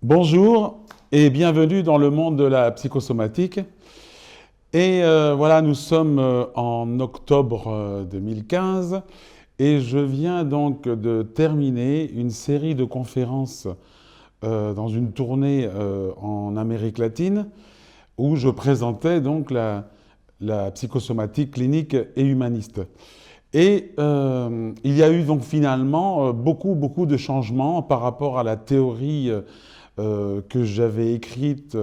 Bonjour et bienvenue dans le monde de la psychosomatique. Voilà, nous sommes en octobre 2015 et je viens donc de terminer une série de conférences dans une tournée en Amérique latine où je présentais donc la psychosomatique clinique et humaniste. Il y a eu donc finalement beaucoup de changements par rapport à la théorie que j'avais écrite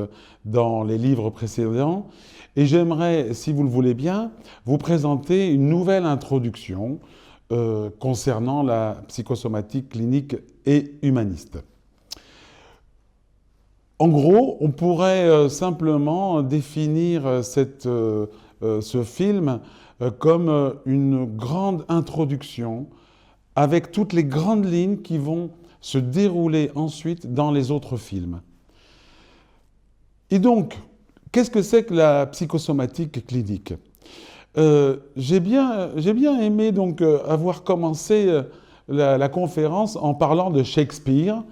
dans les livres précédents. Et j'aimerais, si vous le voulez bien, vous présenter une nouvelle introduction concernant la psychosomatique clinique et humaniste. En gros, on pourrait simplement définir ce film comme une grande introduction avec toutes les grandes lignes qui vont se dérouler ensuite dans les autres films. Et donc, qu'est-ce que c'est que la psychosomatique clinique ? J'ai bien aimé donc avoir commencé la conférence en parlant de Shakespeare,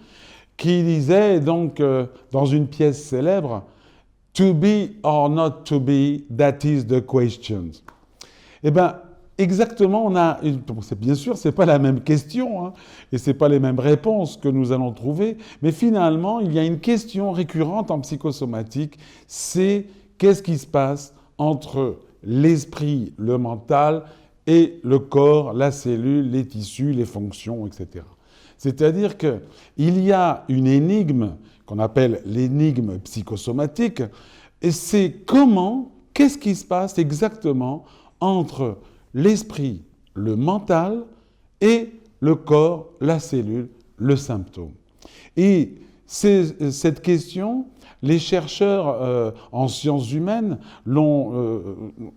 qui disait donc dans une pièce célèbre « To be or not to be, that is the question ». Eh bien, exactement, bien sûr, ce n'est pas la même question, hein, et ce n'est pas les mêmes réponses que nous allons trouver, mais finalement, il y a une question récurrente en psychosomatique, c'est qu'est-ce qui se passe entre l'esprit, le mental, et le corps, la cellule, les tissus, les fonctions, etc. C'est-à-dire qu'il y a une énigme qu'on appelle l'énigme psychosomatique, et c'est qu'est-ce qui se passe exactement entre l'esprit, le mental et le corps, la cellule, le symptôme. Et cette question, les chercheurs en sciences humaines ont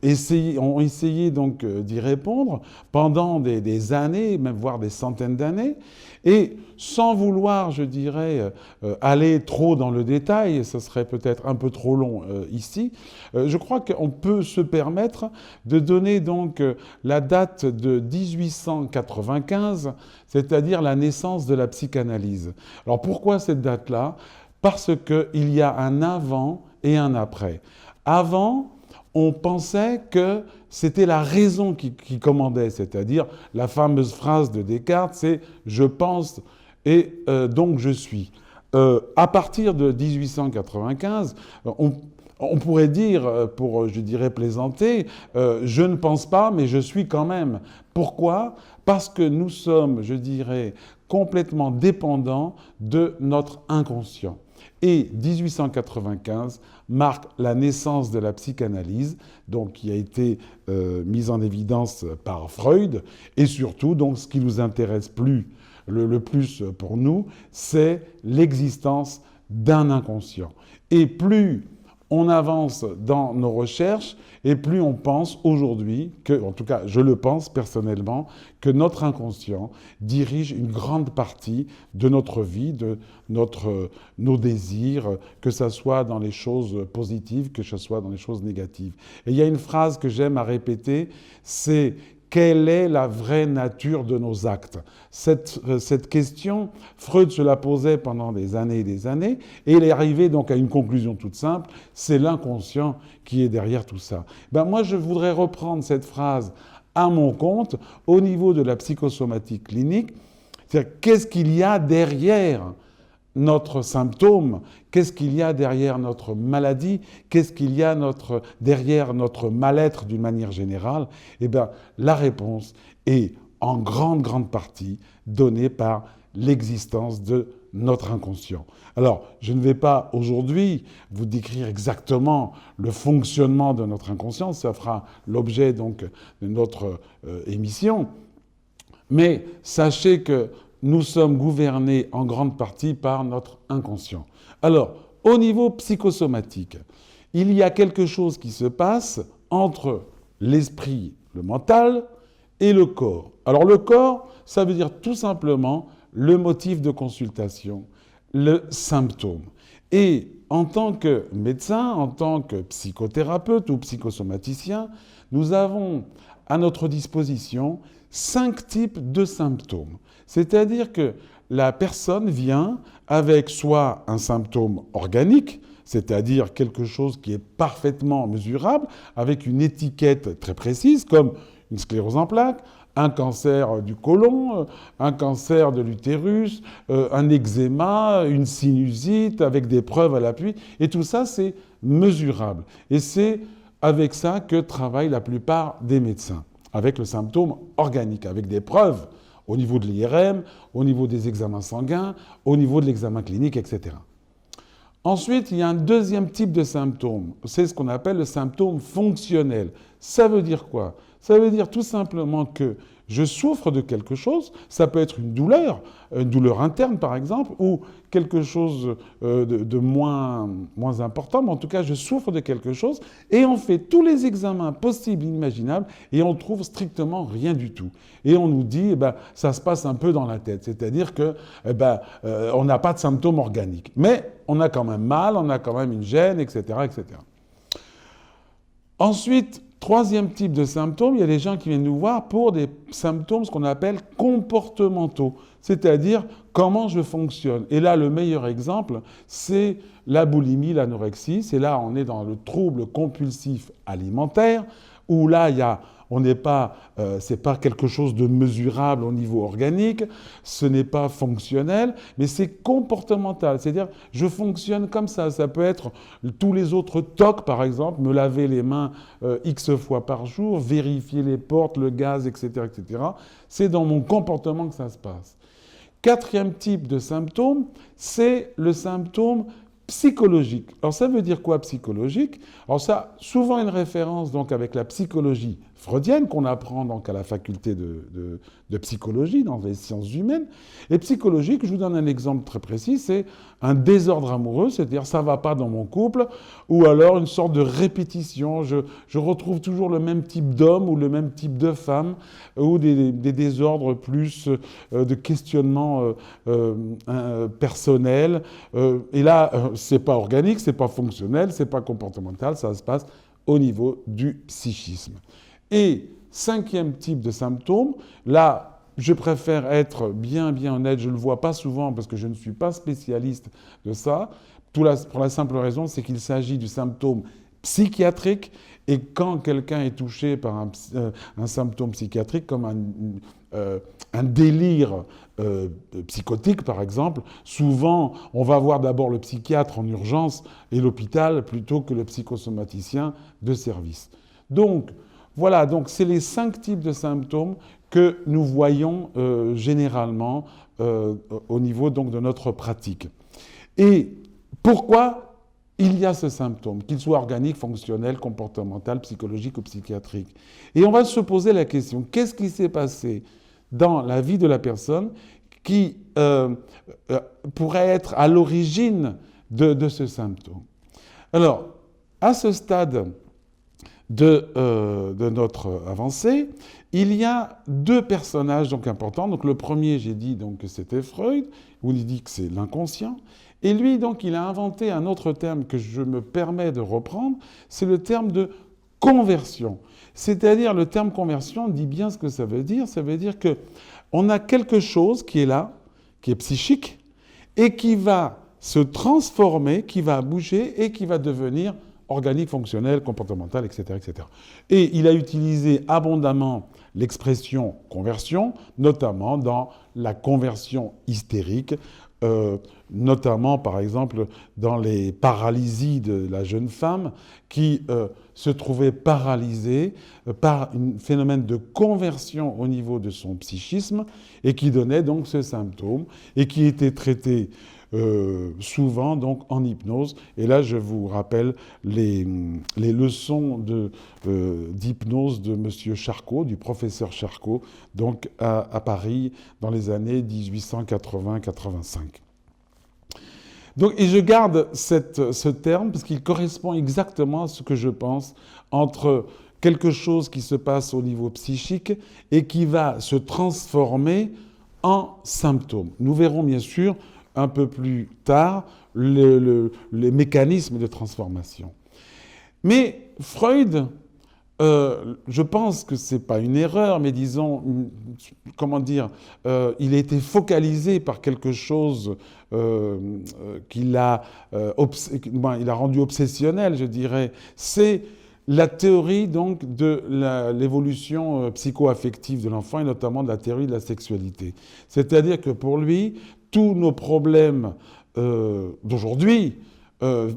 essayé donc d'y répondre pendant des années, même voire des centaines d'années, et sans vouloir, je dirais, aller trop dans le détail, ce serait peut-être un peu trop long ici, je crois qu'on peut se permettre de donner donc la date de 1895, c'est-à-dire la naissance de la psychanalyse. Alors pourquoi cette date-là ? Parce qu'il y a un avant et un après. Avant, on pensait que c'était la raison qui commandait, c'est-à-dire la fameuse phrase de Descartes, c'est « je pense et donc je suis ». À partir de 1895, on pourrait dire, pour, je dirais, plaisanter, je ne pense pas, mais je suis quand même. Pourquoi ? Parce que nous sommes, je dirais, complètement dépendants de notre inconscient. Et 1895 marque la naissance de la psychanalyse, donc qui a été mise en évidence par Freud, et surtout, donc, ce qui nous intéresse le plus pour nous, c'est l'existence d'un inconscient. Et plus on avance dans nos recherches et plus on pense aujourd'hui, en tout cas je le pense personnellement, que notre inconscient dirige une grande partie de notre vie, de nos désirs, que ce soit dans les choses positives, que ce soit dans les choses négatives. Et il y a une phrase que j'aime à répéter, c'est quelle est la vraie nature de nos actes ? Cette question, Freud se la posait pendant des années, et il est arrivé donc à une conclusion toute simple, c'est l'inconscient qui est derrière tout ça. Moi, je voudrais reprendre cette phrase à mon compte au niveau de la psychosomatique clinique, c'est-à-dire qu'est-ce qu'il y a derrière notre symptôme, qu'est-ce qu'il y a derrière notre maladie, qu'est-ce qu'il y a derrière notre mal-être d'une manière générale ? Eh bien, la réponse est en grande partie donnée par l'existence de notre inconscient. Alors, je ne vais pas aujourd'hui vous décrire exactement le fonctionnement de notre inconscient, ça fera l'objet donc de notre émission, mais sachez que nous sommes gouvernés en grande partie par notre inconscient. Alors, au niveau psychosomatique, il y a quelque chose qui se passe entre l'esprit, le mental, et le corps. Alors le corps, ça veut dire tout simplement le motif de consultation, le symptôme. Et en tant que médecin, en tant que psychothérapeute ou psychosomaticien, nous avons à notre disposition 5 types de symptômes. C'est-à-dire que la personne vient avec soit un symptôme organique, c'est-à-dire quelque chose qui est parfaitement mesurable, avec une étiquette très précise, comme une sclérose en plaques, un cancer du côlon, un cancer de l'utérus, un eczéma, une sinusite, avec des preuves à l'appui. Et tout ça, c'est mesurable. Et c'est avec ça que travaillent la plupart des médecins, avec le symptôme organique, avec des preuves au niveau de l'IRM, au niveau des examens sanguins, au niveau de l'examen clinique, etc. Ensuite, il y a un deuxième type de symptôme. C'est ce qu'on appelle le symptôme fonctionnel. Ça veut dire quoi? Ça veut dire tout simplement que je souffre de quelque chose. Ça peut être une douleur interne par exemple, ou quelque chose de moins important, mais en tout cas, je souffre de quelque chose, et on fait tous les examens possibles, imaginables, et on trouve strictement rien du tout. Et on nous dit, ça se passe un peu dans la tête, c'est-à-dire que on n'a pas de symptômes organiques. Mais on a quand même mal, on a quand même une gêne, etc., etc. Ensuite, troisième type de symptômes, il y a des gens qui viennent nous voir pour des symptômes, ce qu'on appelle comportementaux, c'est-à-dire comment je fonctionne. Et là, le meilleur exemple, c'est la boulimie, l'anorexie. C'est là, on est dans le trouble compulsif alimentaire, où là, on n'est pas, c'est pas quelque chose de mesurable au niveau organique, ce n'est pas fonctionnel, mais c'est comportemental. C'est-à-dire, je fonctionne comme ça. Ça peut être tous les autres TOC, par exemple, me laver les mains X fois par jour, vérifier les portes, le gaz, etc., etc. C'est dans mon comportement que ça se passe. Quatrième type de symptôme, c'est le symptôme psychologique. Alors ça veut dire quoi psychologique? Alors ça, souvent une référence donc avec la psychologie freudienne qu'on apprend donc à la faculté de psychologie dans les sciences humaines. Et psychologique, je vous donne un exemple très précis, c'est un désordre amoureux, c'est-à-dire ça ne va pas dans mon couple, ou alors une sorte de répétition, je retrouve toujours le même type d'homme ou le même type de femme, ou des désordres plus de questionnement personnel. Et là, c'est pas organique, c'est pas fonctionnel, c'est pas comportemental, ça se passe au niveau du psychisme. Et cinquième type de symptôme, là, je préfère être bien honnête, je ne le vois pas souvent parce que je ne suis pas spécialiste de ça, pour la simple raison, c'est qu'il s'agit du symptôme psychiatrique, et quand quelqu'un est touché par un symptôme psychiatrique, comme un délire psychotique, par exemple, souvent, on va voir d'abord le psychiatre en urgence et l'hôpital plutôt que le psychosomaticien de service. Donc, voilà, donc c'est les 5 types de symptômes que nous voyons généralement au niveau donc, de notre pratique. Et pourquoi il y a ce symptôme, qu'il soit organique, fonctionnel, comportemental, psychologique ou psychiatrique? Et on va se poser la question, qu'est-ce qui s'est passé dans la vie de la personne qui pourrait être à l'origine de ce symptôme? Alors, à ce stade de notre avancée, il y a 2 personnages donc importants. Donc le premier, j'ai dit donc, que c'était Freud, où il dit que c'est l'inconscient. Et lui, donc, il a inventé un autre terme que je me permets de reprendre, c'est le terme de conversion. C'est-à-dire, le terme conversion dit bien ce que ça veut dire. Ça veut dire qu'on a quelque chose qui est là, qui est psychique, et qui va se transformer, qui va bouger et qui va devenir organique, fonctionnel, comportemental, etc., etc. Et il a utilisé abondamment l'expression conversion, notamment dans la conversion hystérique, notamment par exemple dans les paralysies de la jeune femme qui se trouvait paralysée par un phénomène de conversion au niveau de son psychisme et qui donnait donc ce symptôme et qui était traité souvent donc en hypnose. Et là, je vous rappelle les leçons d'hypnose de M. Charcot, du professeur Charcot, donc à Paris dans les années 1880-85. Donc, et je garde ce terme parce qu'il correspond exactement à ce que je pense entre quelque chose qui se passe au niveau psychique et qui va se transformer en symptômes. Nous verrons bien sûr un peu plus tard les mécanismes de transformation. Mais Freud je pense que ce n'est pas une erreur, mais disons, comment dire, il a été focalisé par quelque chose qu'il a, il a rendu obsessionnel, je dirais. C'est la théorie donc de l'évolution psycho-affective de l'enfant et notamment de la théorie de la sexualité. C'est-à-dire que pour lui, tous nos problèmes d'aujourd'hui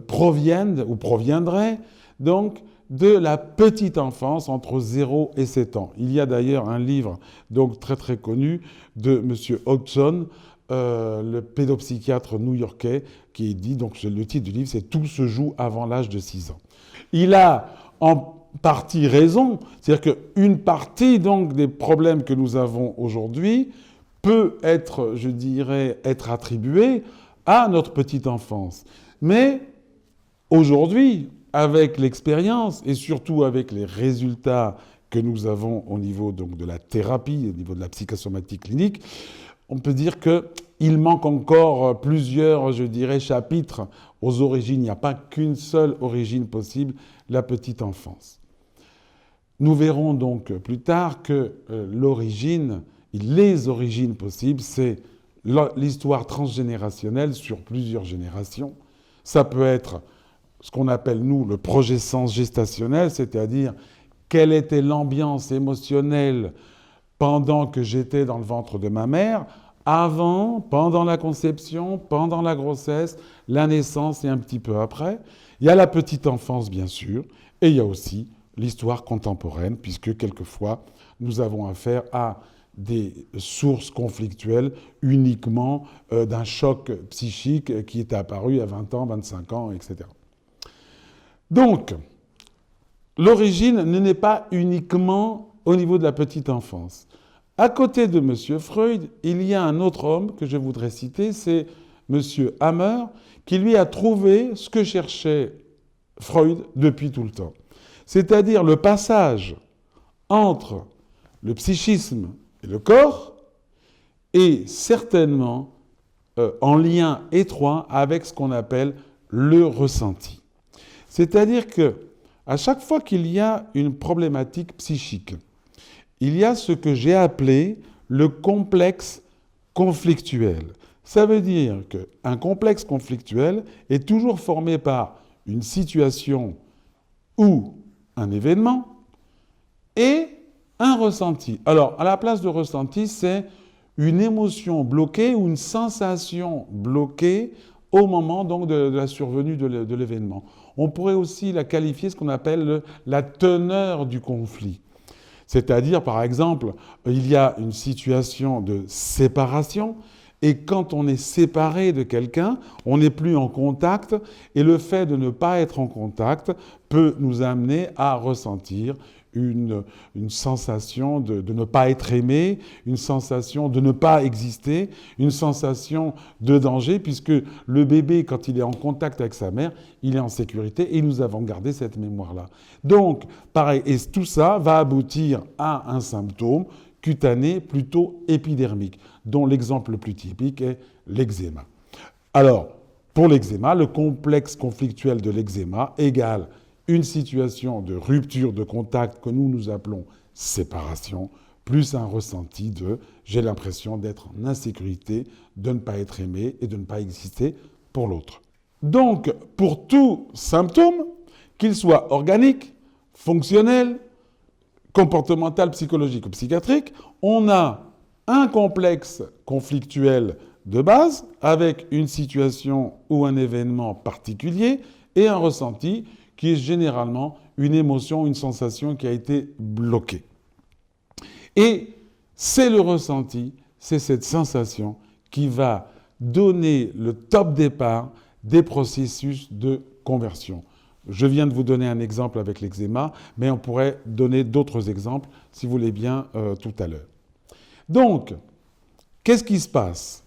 proviennent ou proviendraient donc de la petite enfance entre 0 et 7 ans. Il y a d'ailleurs un livre donc très très connu de M. Hodgson, le pédopsychiatre new-yorkais, qui dit, donc le titre du livre, c'est « Tout se joue avant l'âge de 6 ans ». Il a en partie raison, c'est-à-dire qu'une partie donc des problèmes que nous avons aujourd'hui peut être, je dirais, être attribuée à notre petite enfance. Mais aujourd'hui, avec l'expérience et surtout avec les résultats que nous avons au niveau donc, de la thérapie, au niveau de la psychosomatique clinique, on peut dire qu'il manque encore plusieurs, je dirais, chapitres aux origines. Il n'y a pas qu'une seule origine possible, la petite enfance. Nous verrons donc plus tard que les origines possibles, c'est l'histoire transgénérationnelle sur plusieurs générations. Ça peut être ce qu'on appelle, nous, le progescence gestationnel, c'est-à-dire quelle était l'ambiance émotionnelle pendant que j'étais dans le ventre de ma mère, avant, pendant la conception, pendant la grossesse, la naissance et un petit peu après. Il y a la petite enfance, bien sûr, et il y a aussi l'histoire contemporaine, puisque quelquefois, nous avons affaire à des sources conflictuelles uniquement d'un choc psychique qui est apparu à 20 ans, 25 ans, etc. Donc, l'origine ne n'est pas uniquement au niveau de la petite enfance. À côté de M. Freud, il y a un autre homme que je voudrais citer, c'est M. Hammer, qui lui a trouvé ce que cherchait Freud depuis tout le temps. C'est-à-dire le passage entre le psychisme et le corps, est certainement en lien étroit avec ce qu'on appelle le ressenti. C'est-à-dire que à chaque fois qu'il y a une problématique psychique, il y a ce que j'ai appelé le complexe conflictuel. Ça veut dire qu'un complexe conflictuel est toujours formé par une situation ou un événement et un ressenti. Alors, à la place de ressenti, c'est une émotion bloquée ou une sensation bloquée au moment donc de la survenue de l'événement. On pourrait aussi la qualifier ce qu'on appelle la teneur du conflit. C'est-à-dire, par exemple, il y a une situation de séparation et quand on est séparé de quelqu'un, on n'est plus en contact et le fait de ne pas être en contact peut nous amener à ressentir une sensation de ne pas être aimé, une sensation de ne pas exister, une sensation de danger, puisque le bébé, quand il est en contact avec sa mère, il est en sécurité et nous avons gardé cette mémoire-là. Donc, pareil, et tout ça va aboutir à un symptôme cutané plutôt épidermique, dont l'exemple le plus typique est l'eczéma. Alors, pour l'eczéma, le complexe conflictuel de l'eczéma égale une situation de rupture de contact que nous appelons séparation, plus un ressenti de « j'ai l'impression d'être en insécurité, de ne pas être aimé et de ne pas exister pour l'autre ». Donc, pour tout symptôme, qu'il soit organique, fonctionnel, comportemental, psychologique ou psychiatrique, on a un complexe conflictuel de base avec une situation ou un événement particulier et un ressenti qui est généralement une émotion, une sensation qui a été bloquée. Et c'est le ressenti, c'est cette sensation qui va donner le top départ des processus de conversion. Je viens de vous donner un exemple avec l'eczéma, mais on pourrait donner d'autres exemples, si vous voulez bien, tout à l'heure. Donc, qu'est-ce qui se passe?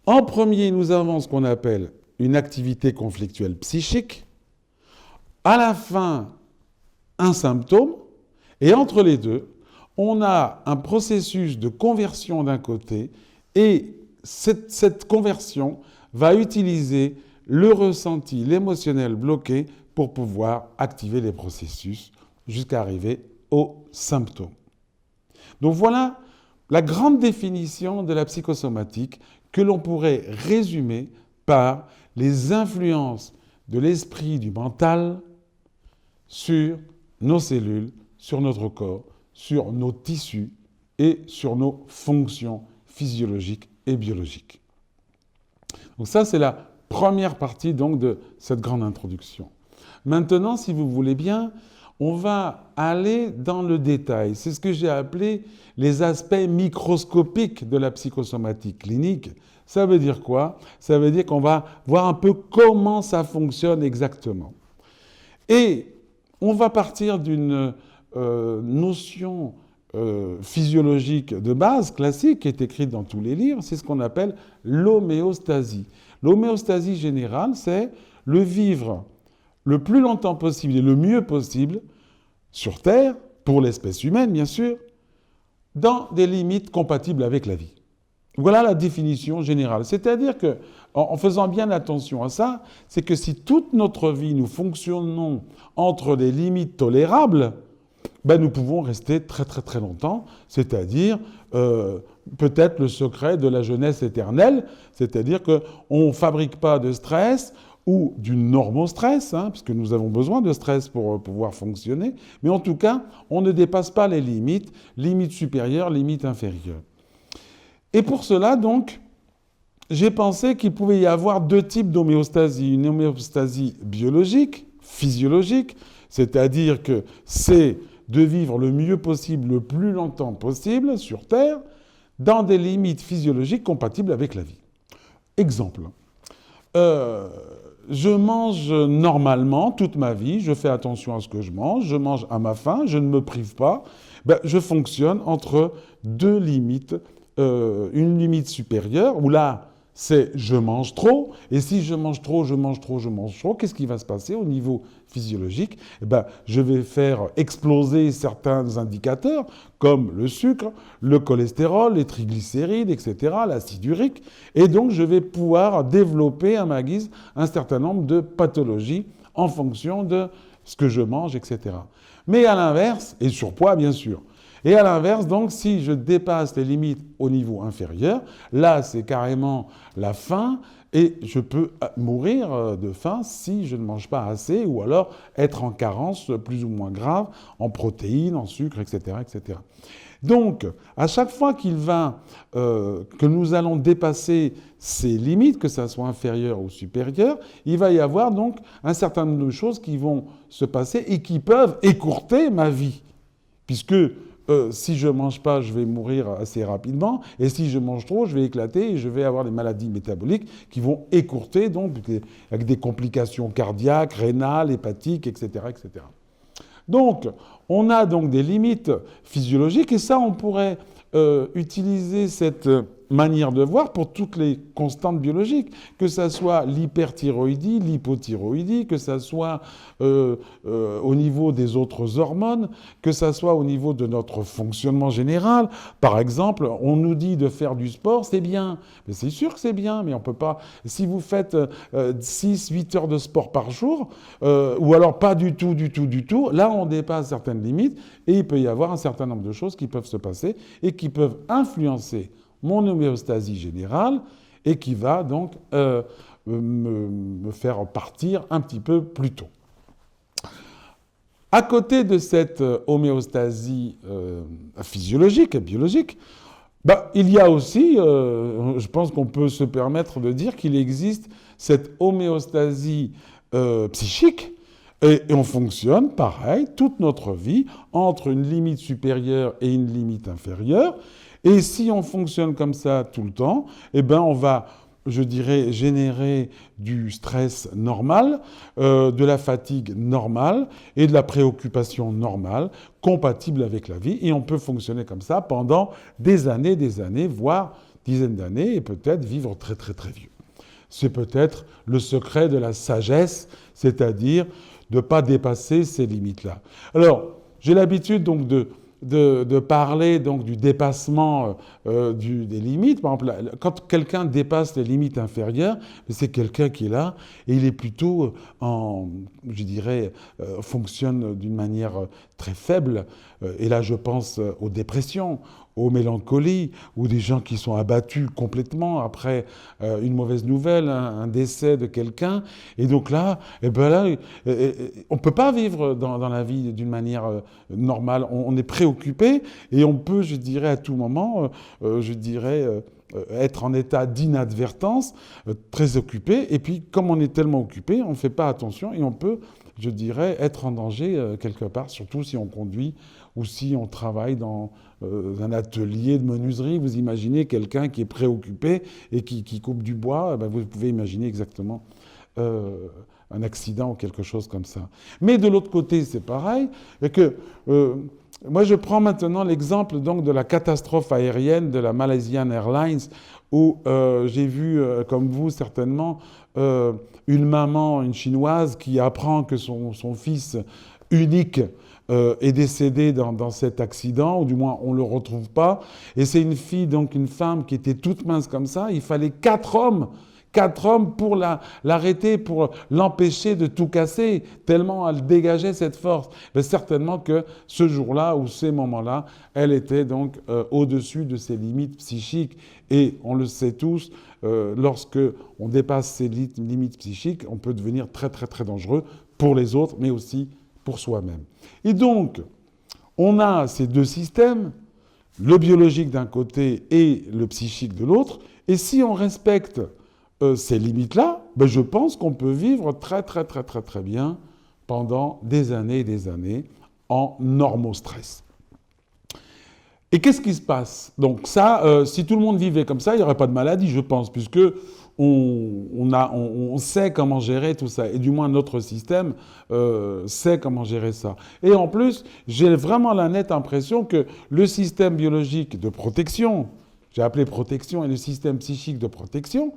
En premier, nous avons ce qu'on appelle une activité conflictuelle psychique, à la fin, un symptôme, et entre les deux, on a un processus de conversion d'un côté, et cette conversion va utiliser le ressenti, l'émotionnel bloqué pour pouvoir activer les processus jusqu'à arriver aux symptômes. Donc voilà la grande définition de la psychosomatique que l'on pourrait résumer par les influences de l'esprit, du mental, sur nos cellules, sur notre corps, sur nos tissus et sur nos fonctions physiologiques et biologiques. Donc ça, c'est la première partie donc, de cette grande introduction. Maintenant, si vous voulez bien, on va aller dans le détail. C'est ce que j'ai appelé les aspects microscopiques de la psychosomatique clinique. Ça veut dire quoi? Ça veut dire qu'on va voir un peu comment ça fonctionne exactement. Et on va partir d'une notion physiologique de base, classique, qui est écrite dans tous les livres, c'est ce qu'on appelle l'homéostasie. L'homéostasie générale, c'est le vivre le plus longtemps possible et le mieux possible sur Terre, pour l'espèce humaine bien sûr, dans des limites compatibles avec la vie. Voilà la définition générale. C'est-à-dire que, en faisant bien attention à ça, c'est que si toute notre vie nous fonctionnons entre des limites tolérables, ben nous pouvons rester très très très longtemps, c'est-à-dire peut-être le secret de la jeunesse éternelle, c'est-à-dire qu'on ne fabrique pas de stress ou du normostress, puisque nous avons besoin de stress pour pouvoir fonctionner, mais en tout cas, on ne dépasse pas les limites, limites supérieures, limites inférieures. Et pour cela, donc, j'ai pensé qu'il pouvait y avoir deux types d'homéostasie. Une homéostasie biologique, physiologique, c'est-à-dire que c'est de vivre le mieux possible, le plus longtemps possible sur Terre, dans des limites physiologiques compatibles avec la vie. Exemple. Je mange normalement toute ma vie, je fais attention à ce que je mange à ma faim, je ne me prive pas. Je fonctionne entre deux limites. Une limite supérieure, où là, c'est je mange trop, et si je mange trop, qu'est-ce qui va se passer au niveau physiologique? Je vais faire exploser certains indicateurs, comme le sucre, le cholestérol, les triglycérides, etc., l'acide urique, et donc je vais pouvoir développer à ma guise un certain nombre de pathologies en fonction de ce que je mange, etc. Mais à l'inverse, et surpoids bien sûr, et à l'inverse, donc, si je dépasse les limites au niveau inférieur, là, c'est carrément la faim et je peux mourir de faim si je ne mange pas assez ou alors être en carence plus ou moins grave en protéines, en sucre, etc., etc. Donc, à chaque fois que nous allons dépasser ces limites, que ça soit inférieur ou supérieur, il va y avoir donc un certain nombre de choses qui vont se passer et qui peuvent écourter ma vie, puisque si je ne mange pas, je vais mourir assez rapidement. Et si je mange trop, je vais éclater et je vais avoir des maladies métaboliques qui vont écourter, donc, avec des complications cardiaques, rénales, hépatiques, etc., etc. Donc, on a donc des limites physiologiques et ça, on pourrait utiliser cette manière de voir pour toutes les constantes biologiques, que ça soit l'hyperthyroïdie, l'hypothyroïdie, que ça soit au niveau des autres hormones, que ça soit au niveau de notre fonctionnement général. Par exemple, on nous dit de faire du sport, c'est bien. Mais c'est sûr que c'est bien, mais on peut pas... Si vous faites 6-8 heures de sport par jour, ou alors pas du tout, là on dépasse certaines limites et il peut y avoir un certain nombre de choses qui peuvent se passer et qui peuvent influencer mon homéostasie générale et qui va donc me faire partir un petit peu plus tôt. À côté de cette homéostasie physiologique et biologique, il y a aussi, je pense qu'on peut se permettre de dire qu'il existe cette homéostasie psychique et on fonctionne pareil toute notre vie entre une limite supérieure et une limite inférieure. Et si on fonctionne comme ça tout le temps, on va, je dirais, générer du stress normal, de la fatigue normale et de la préoccupation normale, compatible avec la vie. Et on peut fonctionner comme ça pendant des années, voire dizaines d'années, et peut-être vivre très, très, très vieux. C'est peut-être le secret de la sagesse, c'est-à-dire de ne pas dépasser ces limites-là. Alors, j'ai l'habitude donc de parler donc du dépassement des limites. Par exemple, quand quelqu'un dépasse les limites inférieures, c'est quelqu'un qui est là et il est plutôt fonctionne d'une manière très faibles. Et là, je pense aux dépressions, aux mélancolies, ou des gens qui sont abattus complètement après une mauvaise nouvelle, un décès de quelqu'un. Et donc là, on ne peut pas vivre dans la vie d'une manière normale. On est préoccupé et on peut, je dirais, à tout moment, être en état d'inadvertance, très occupé. Et puis, comme on est tellement occupé, on ne fait pas attention et on peut, je dirais, être en danger quelque part, surtout si on conduit ou si on travaille dans un atelier de menuiserie. Vous imaginez quelqu'un qui est préoccupé et qui coupe du bois, vous pouvez imaginer exactement un accident ou quelque chose comme ça. Mais de l'autre côté, c'est pareil, et que moi, je prends maintenant l'exemple donc de la catastrophe aérienne de la Malaysian Airlines, où j'ai vu, comme vous certainement, une maman, une chinoise, qui apprend que son fils unique est décédé dans cet accident, ou du moins on ne le retrouve pas. Et c'est une fille, donc une femme qui était toute mince comme ça. Il fallait 4 hommes pour l'arrêter, pour l'empêcher de tout casser, tellement elle dégageait cette force. Mais certainement que ce jour-là, ou ces moments-là, elle était donc au-dessus de ses limites psychiques. Et on le sait tous, lorsque on dépasse ces limites psychiques, on peut devenir très très très dangereux pour les autres, mais aussi pour soi-même. Et donc, on a ces deux systèmes, le biologique d'un côté et le psychique de l'autre, et si on respecte ces limites-là, je pense qu'on peut vivre très très très très très bien pendant des années et des années en normostress. Et qu'est-ce qui se passe? Donc ça, si tout le monde vivait comme ça, il n'y aurait pas de maladie, je pense, puisque on sait comment gérer tout ça. Et du moins, notre système sait comment gérer ça. Et en plus, j'ai vraiment la nette impression que le système biologique de protection, j'ai appelé protection, et le système psychique de protection,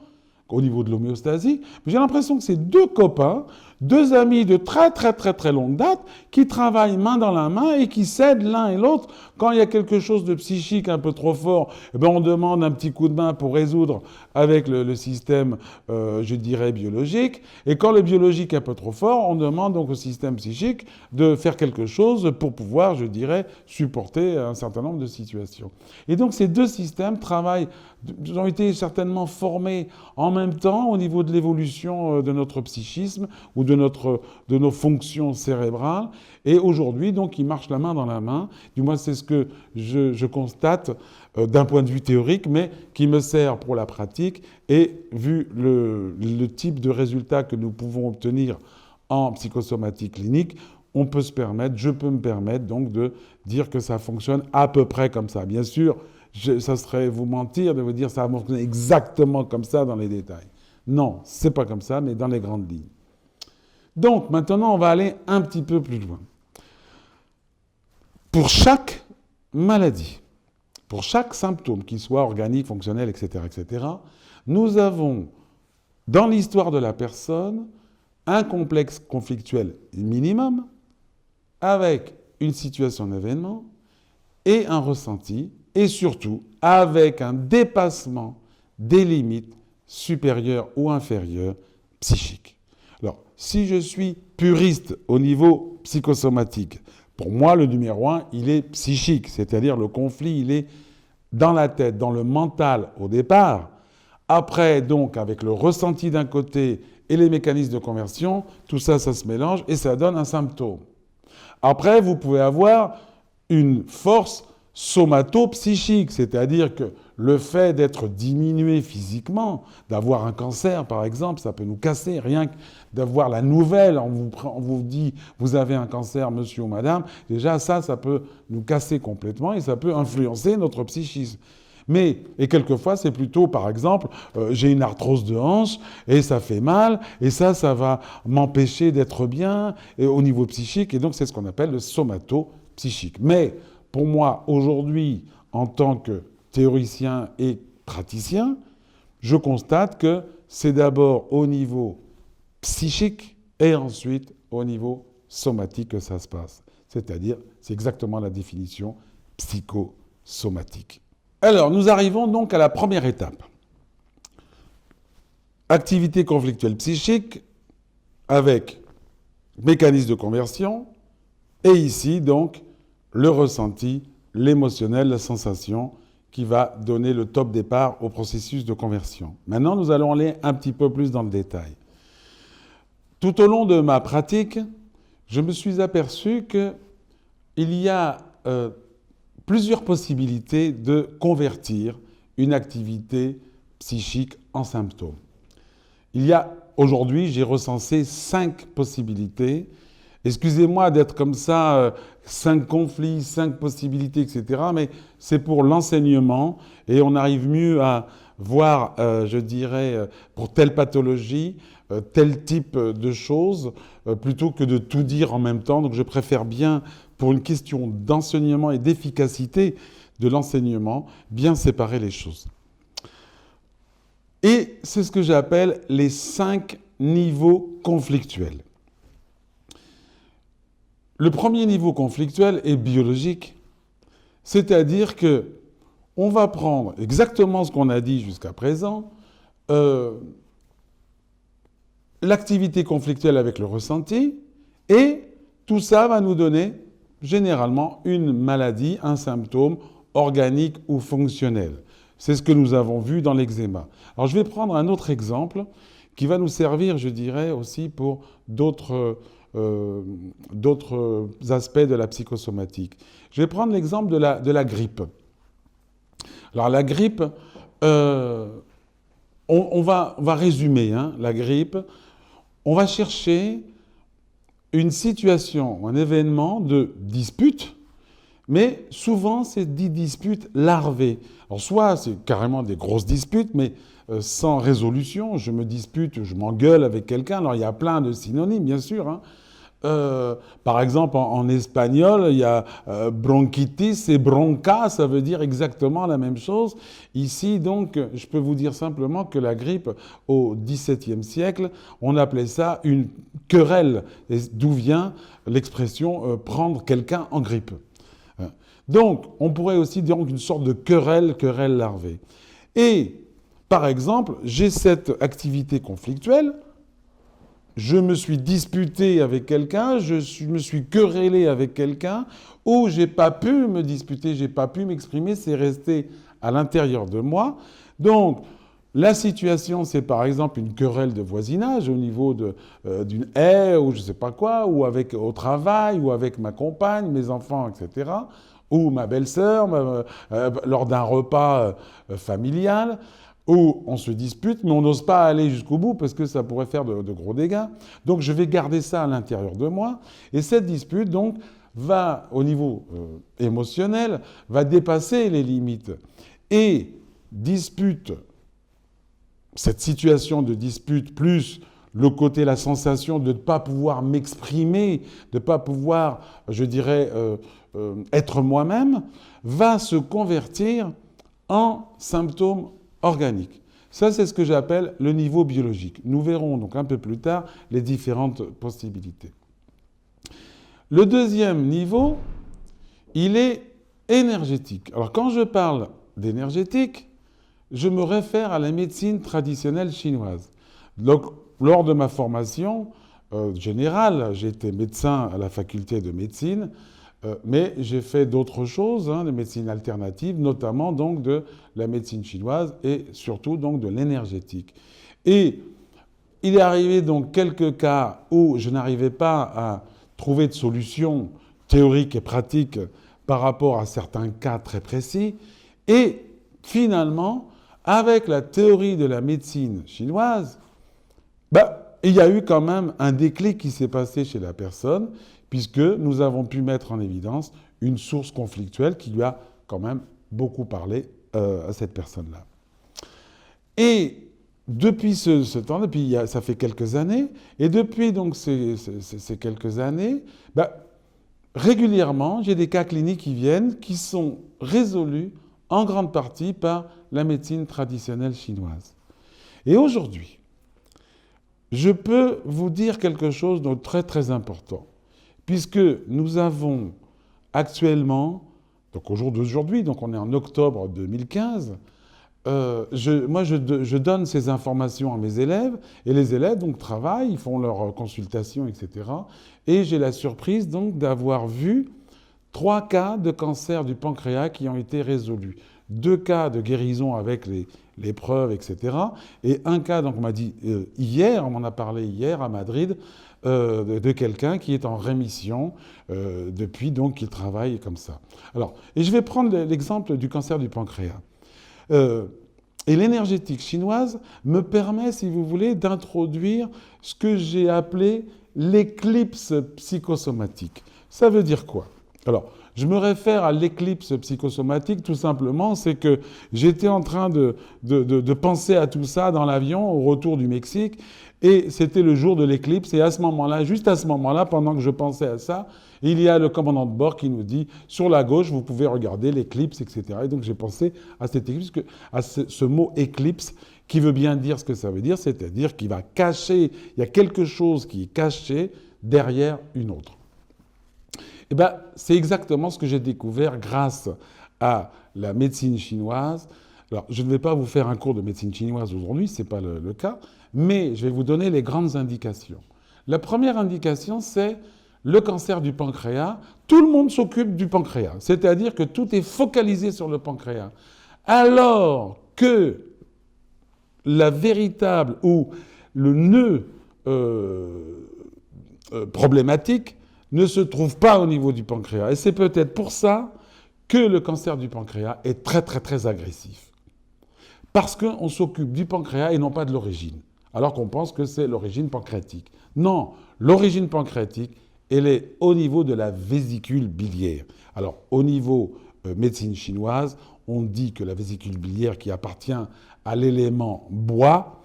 au niveau de l'homéostasie, j'ai l'impression que c'est deux copains, deux amis de très très très très longue date, qui travaillent main dans la main et qui s'aident l'un et l'autre. Quand il y a quelque chose de psychique un peu trop fort, on demande un petit coup de main pour résoudre avec le système, je dirais, biologique. Et quand le biologique est un peu trop fort, on demande donc au système psychique de faire quelque chose pour pouvoir, je dirais, supporter un certain nombre de situations. Et donc ces deux systèmes ont été certainement formés en même temps au niveau de l'évolution de notre psychisme ou de nos fonctions cérébrales. Et aujourd'hui, donc, ils marchent la main dans la main. Du moins, c'est ce que je constate d'un point de vue théorique, mais qui me sert pour la pratique. Et vu le type de résultats que nous pouvons obtenir en psychosomatique clinique, je peux me permettre donc de dire que ça fonctionne à peu près comme ça. Bien sûr, ça serait vous mentir de vous dire que ça va fonctionner exactement comme ça dans les détails. Non, c'est pas comme ça, mais dans les grandes lignes. Donc, maintenant, on va aller un petit peu plus loin. Pour chaque maladie, pour chaque symptôme, qu'il soit organique, fonctionnel, etc., nous avons, dans l'histoire de la personne, un complexe conflictuel minimum, avec une situation d'événement et un ressenti, et surtout avec un dépassement des limites supérieures ou inférieures psychiques. Alors, si je suis puriste au niveau psychosomatique, pour moi, le numéro 1, il est psychique, c'est-à-dire le conflit, il est dans la tête, dans le mental au départ. Après, donc, avec le ressenti d'un côté et les mécanismes de conversion, tout ça, ça se mélange et ça donne un symptôme. Après, vous pouvez avoir une force somato-psychique, c'est-à-dire que le fait d'être diminué physiquement, d'avoir un cancer par exemple, ça peut nous casser, rien que d'avoir la nouvelle, on vous dit vous avez un cancer monsieur ou madame, déjà ça peut nous casser complètement et ça peut influencer notre psychisme. Et quelquefois, c'est plutôt, par exemple, j'ai une arthrose de hanche et ça fait mal, et ça va m'empêcher d'être bien au niveau psychique, et donc c'est ce qu'on appelle le somato-psychique. Mais pour moi, aujourd'hui, en tant que théoricien et praticien, je constate que c'est d'abord au niveau psychique et ensuite au niveau somatique que ça se passe. C'est-à-dire, c'est exactement la définition psychosomatique. Alors, nous arrivons donc à la première étape. Activité conflictuelle psychique avec mécanisme de conversion, Et ici, donc, le ressenti, l'émotionnel, la sensation qui va donner le top départ au processus de conversion. Maintenant, nous allons aller un petit peu plus dans le détail. Tout au long de ma pratique, je me suis aperçu qu'il y a plusieurs possibilités de convertir une activité psychique en symptômes. Il y a, aujourd'hui, j'ai recensé 5 possibilités. Excusez-moi d'être comme ça, 5 conflits, 5 possibilités, etc. Mais c'est pour l'enseignement et on arrive mieux à voir, je dirais, pour telle pathologie, tel type de choses, plutôt que de tout dire en même temps. Donc je préfère bien, pour une question d'enseignement et d'efficacité de l'enseignement, bien séparer les choses. Et c'est ce que j'appelle les 5 niveaux conflictuels. Le premier niveau conflictuel est biologique, c'est-à-dire que on va prendre exactement ce qu'on a dit jusqu'à présent, l'activité conflictuelle avec le ressenti, et tout ça va nous donner généralement une maladie, un symptôme organique ou fonctionnel. C'est ce que nous avons vu dans l'eczéma. Alors je vais prendre un autre exemple qui va nous servir, je dirais, aussi pour d'autres aspects de la psychosomatique. Je vais prendre l'exemple de la grippe. Alors la grippe, on va résumer la grippe. On va chercher une situation, un événement de dispute, mais souvent c'est des disputes larvées. Alors soit c'est carrément des grosses disputes, mais sans résolution. Je me dispute, je m'engueule avec quelqu'un. Alors il y a plein de synonymes, bien sûr. Par exemple, en espagnol, il y a bronchitis et bronca, ça veut dire exactement la même chose. Ici, donc, je peux vous dire simplement que la grippe, au XVIIe siècle, on appelait ça une querelle, d'où vient l'expression prendre quelqu'un en grippe. Donc, on pourrait aussi dire une sorte de querelle larvée. Et, par exemple, j'ai cette activité conflictuelle. Je me suis disputé avec quelqu'un, je me suis querellé avec quelqu'un, ou j'ai pas pu me disputer, j'ai pas pu m'exprimer, c'est resté à l'intérieur de moi. Donc, la situation, c'est par exemple une querelle de voisinage au niveau d'une haie ou je sais pas quoi, ou au travail, ou avec ma compagne, mes enfants, etc., ou ma belle-sœur, lors d'un repas familial, où on se dispute, mais on n'ose pas aller jusqu'au bout parce que ça pourrait faire de gros dégâts. Donc je vais garder ça à l'intérieur de moi. Et cette dispute, donc, va, au niveau émotionnel, va dépasser les limites. Et cette situation de dispute, plus le côté, la sensation de ne pas pouvoir m'exprimer, de ne pas pouvoir, je dirais, être moi-même, va se convertir en symptômes organique. Ça, c'est ce que j'appelle le niveau biologique. Nous verrons donc un peu plus tard les différentes possibilités. Le deuxième niveau, il est énergétique. Alors, quand je parle d'énergétique, je me réfère à la médecine traditionnelle chinoise. Donc, lors de ma formation générale, j'étais médecin à la faculté de médecine, mais j'ai fait d'autres choses, de médecine alternative, notamment donc de la médecine chinoise et surtout donc de l'énergétique. Et il est arrivé donc quelques cas où je n'arrivais pas à trouver de solution théorique et pratique par rapport à certains cas très précis. Et finalement, avec la théorie de la médecine chinoise, il y a eu quand même un déclic qui s'est passé chez la personne, puisque nous avons pu mettre en évidence une source conflictuelle qui lui a quand même beaucoup parlé à cette personne-là. Et depuis ce temps, ça fait quelques années, et depuis donc ces quelques années, régulièrement, j'ai des cas cliniques qui viennent, qui sont résolus en grande partie par la médecine traditionnelle chinoise. Et aujourd'hui, je peux vous dire quelque chose de très très important. Puisque nous avons actuellement, donc au jour d'aujourd'hui, donc on est en octobre 2015, je donne ces informations à mes élèves, et les élèves donc travaillent, ils font leurs consultations, etc. Et j'ai la surprise donc d'avoir vu 3 cas de cancer du pancréas qui ont été résolus. 2 cas de guérison avec les preuves, etc. Et un cas, donc on m'a dit hier, on m'en a parlé hier à Madrid, de quelqu'un qui est en rémission depuis, donc qui travaille comme ça. Alors, et je vais prendre l'exemple du cancer du pancréas. Et l'énergétique chinoise me permet, si vous voulez, d'introduire ce que j'ai appelé l'éclipse psychosomatique. Ça veut dire quoi? Alors, je me réfère à l'éclipse psychosomatique, tout simplement, c'est que j'étais en train de penser à tout ça dans l'avion au retour du Mexique, et c'était le jour de l'éclipse, et à ce moment-là, juste à ce moment-là, pendant que je pensais à ça, il y a le commandant de bord qui nous dit, sur la gauche, vous pouvez regarder l'éclipse, etc. Et donc j'ai pensé à cette éclipse, à ce mot éclipse, qui veut bien dire ce que ça veut dire, c'est-à-dire qu'il va cacher, il y a quelque chose qui est caché derrière une autre. Eh bien, c'est exactement ce que j'ai découvert grâce à la médecine chinoise. Alors, je ne vais pas vous faire un cours de médecine chinoise aujourd'hui, ce n'est pas le cas, mais je vais vous donner les grandes indications. La première indication, c'est le cancer du pancréas. Tout le monde s'occupe du pancréas, c'est-à-dire que tout est focalisé sur le pancréas. Alors que la véritable ou le nœud problématique ne se trouve pas au niveau du pancréas. Et c'est peut-être pour ça que le cancer du pancréas est très très très agressif. Parce qu'on s'occupe du pancréas et non pas de l'origine. Alors qu'on pense que c'est l'origine pancréatique. Non, l'origine pancréatique, elle est au niveau de la vésicule biliaire. Alors, au niveau médecine chinoise, on dit que la vésicule biliaire qui appartient à l'élément bois,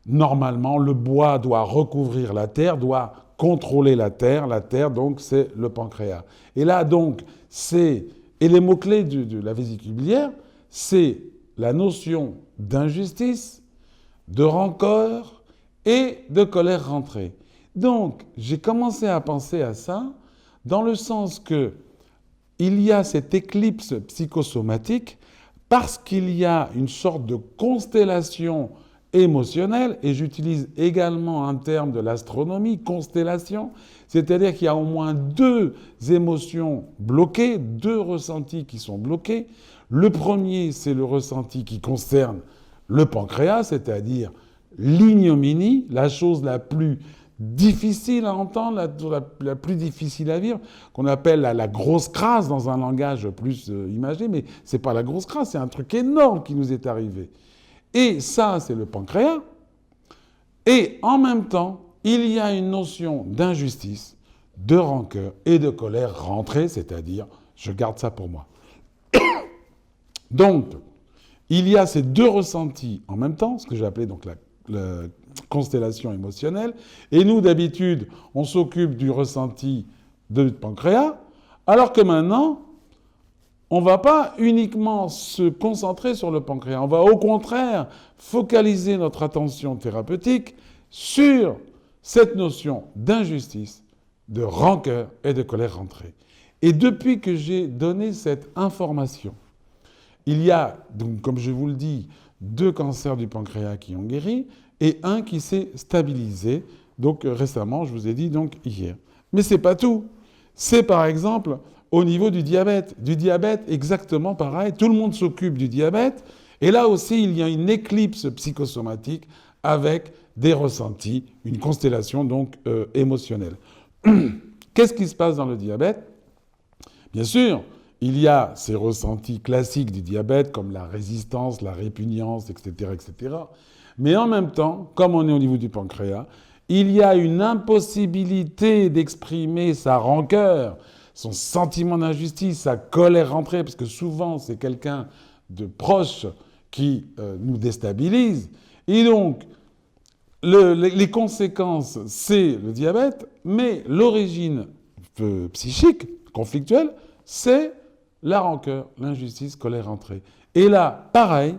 normalement, le bois doit recouvrir la terre, doit contrôler la terre, donc, c'est le pancréas. Et là, donc, et les mots-clés de la vésicule biliaire, c'est la notion d'injustice, de rancœur et de colère rentrée. Donc, j'ai commencé à penser à ça dans le sens que il y a cette éclipse psychosomatique parce qu'il y a une sorte de constellation émotionnelle, et j'utilise également un terme de l'astronomie, constellation, c'est-à-dire qu'il y a au moins 2 émotions bloquées, 2 ressentis qui sont bloqués. Le premier, c'est le ressenti qui concerne le pancréas, c'est-à-dire l'ignominie, la chose la plus difficile à entendre, la plus difficile à vivre, qu'on appelle la grosse crasse dans un langage plus imagé, mais c'est pas la grosse crasse, c'est un truc énorme qui nous est arrivé. Et ça, c'est le pancréas. Et en même temps, il y a une notion d'injustice, de rancœur et de colère rentrée, c'est-à-dire je garde ça pour moi. Donc, il y a ces 2 ressentis en même temps, ce que j'ai appelé donc la constellation émotionnelle. Et nous, d'habitude, on s'occupe du ressenti de pancréas, alors que maintenant, on ne va pas uniquement se concentrer sur le pancréas, on va au contraire focaliser notre attention thérapeutique sur cette notion d'injustice, de rancœur et de colère rentrée. Et depuis que j'ai donné cette information, il y a, donc, comme je vous le dis, 2 cancers du pancréas qui ont guéri et un qui s'est stabilisé, donc récemment, je vous ai dit donc hier. Mais ce n'est pas tout. C'est par exemple au niveau du diabète. Du diabète, exactement pareil. Tout le monde s'occupe du diabète. Et là aussi, il y a une éclipse psychosomatique avec des ressentis, une constellation donc émotionnelle. Qu'est-ce qui se passe dans le diabète? Bien sûr, il y a ces ressentis classiques du diabète, comme la résistance, la répugnance, etc., etc. Mais en même temps, comme on est au niveau du pancréas, il y a une impossibilité d'exprimer sa rancœur, son sentiment d'injustice, sa colère rentrée, parce que souvent c'est quelqu'un de proche qui nous déstabilise. Et donc, les conséquences, c'est le diabète, mais l'origine psychique, conflictuelle, c'est la rancœur, l'injustice, colère rentrée. Et là, pareil,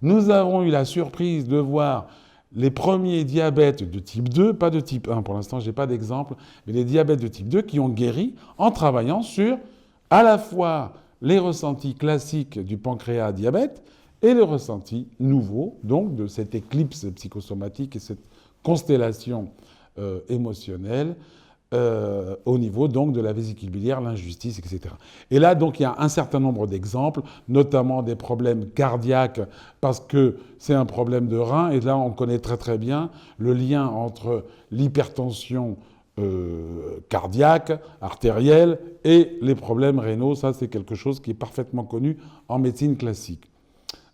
nous avons eu la surprise de voir les premiers diabètes de type 2, pas de type 1 pour l'instant, je n'ai pas d'exemple, mais les diabètes de type 2 qui ont guéri en travaillant sur à la fois les ressentis classiques du pancréas diabète et le ressenti nouveau, donc de cette éclipse psychosomatique et cette constellation émotionnelle au niveau donc de la vésicule biliaire, l'injustice, etc. Et là, donc, il y a un certain nombre d'exemples, notamment des problèmes cardiaques, parce que c'est un problème de rein, et là, on connaît très très bien le lien entre l'hypertension cardiaque, artérielle, et les problèmes rénaux. Ça, c'est quelque chose qui est parfaitement connu en médecine classique.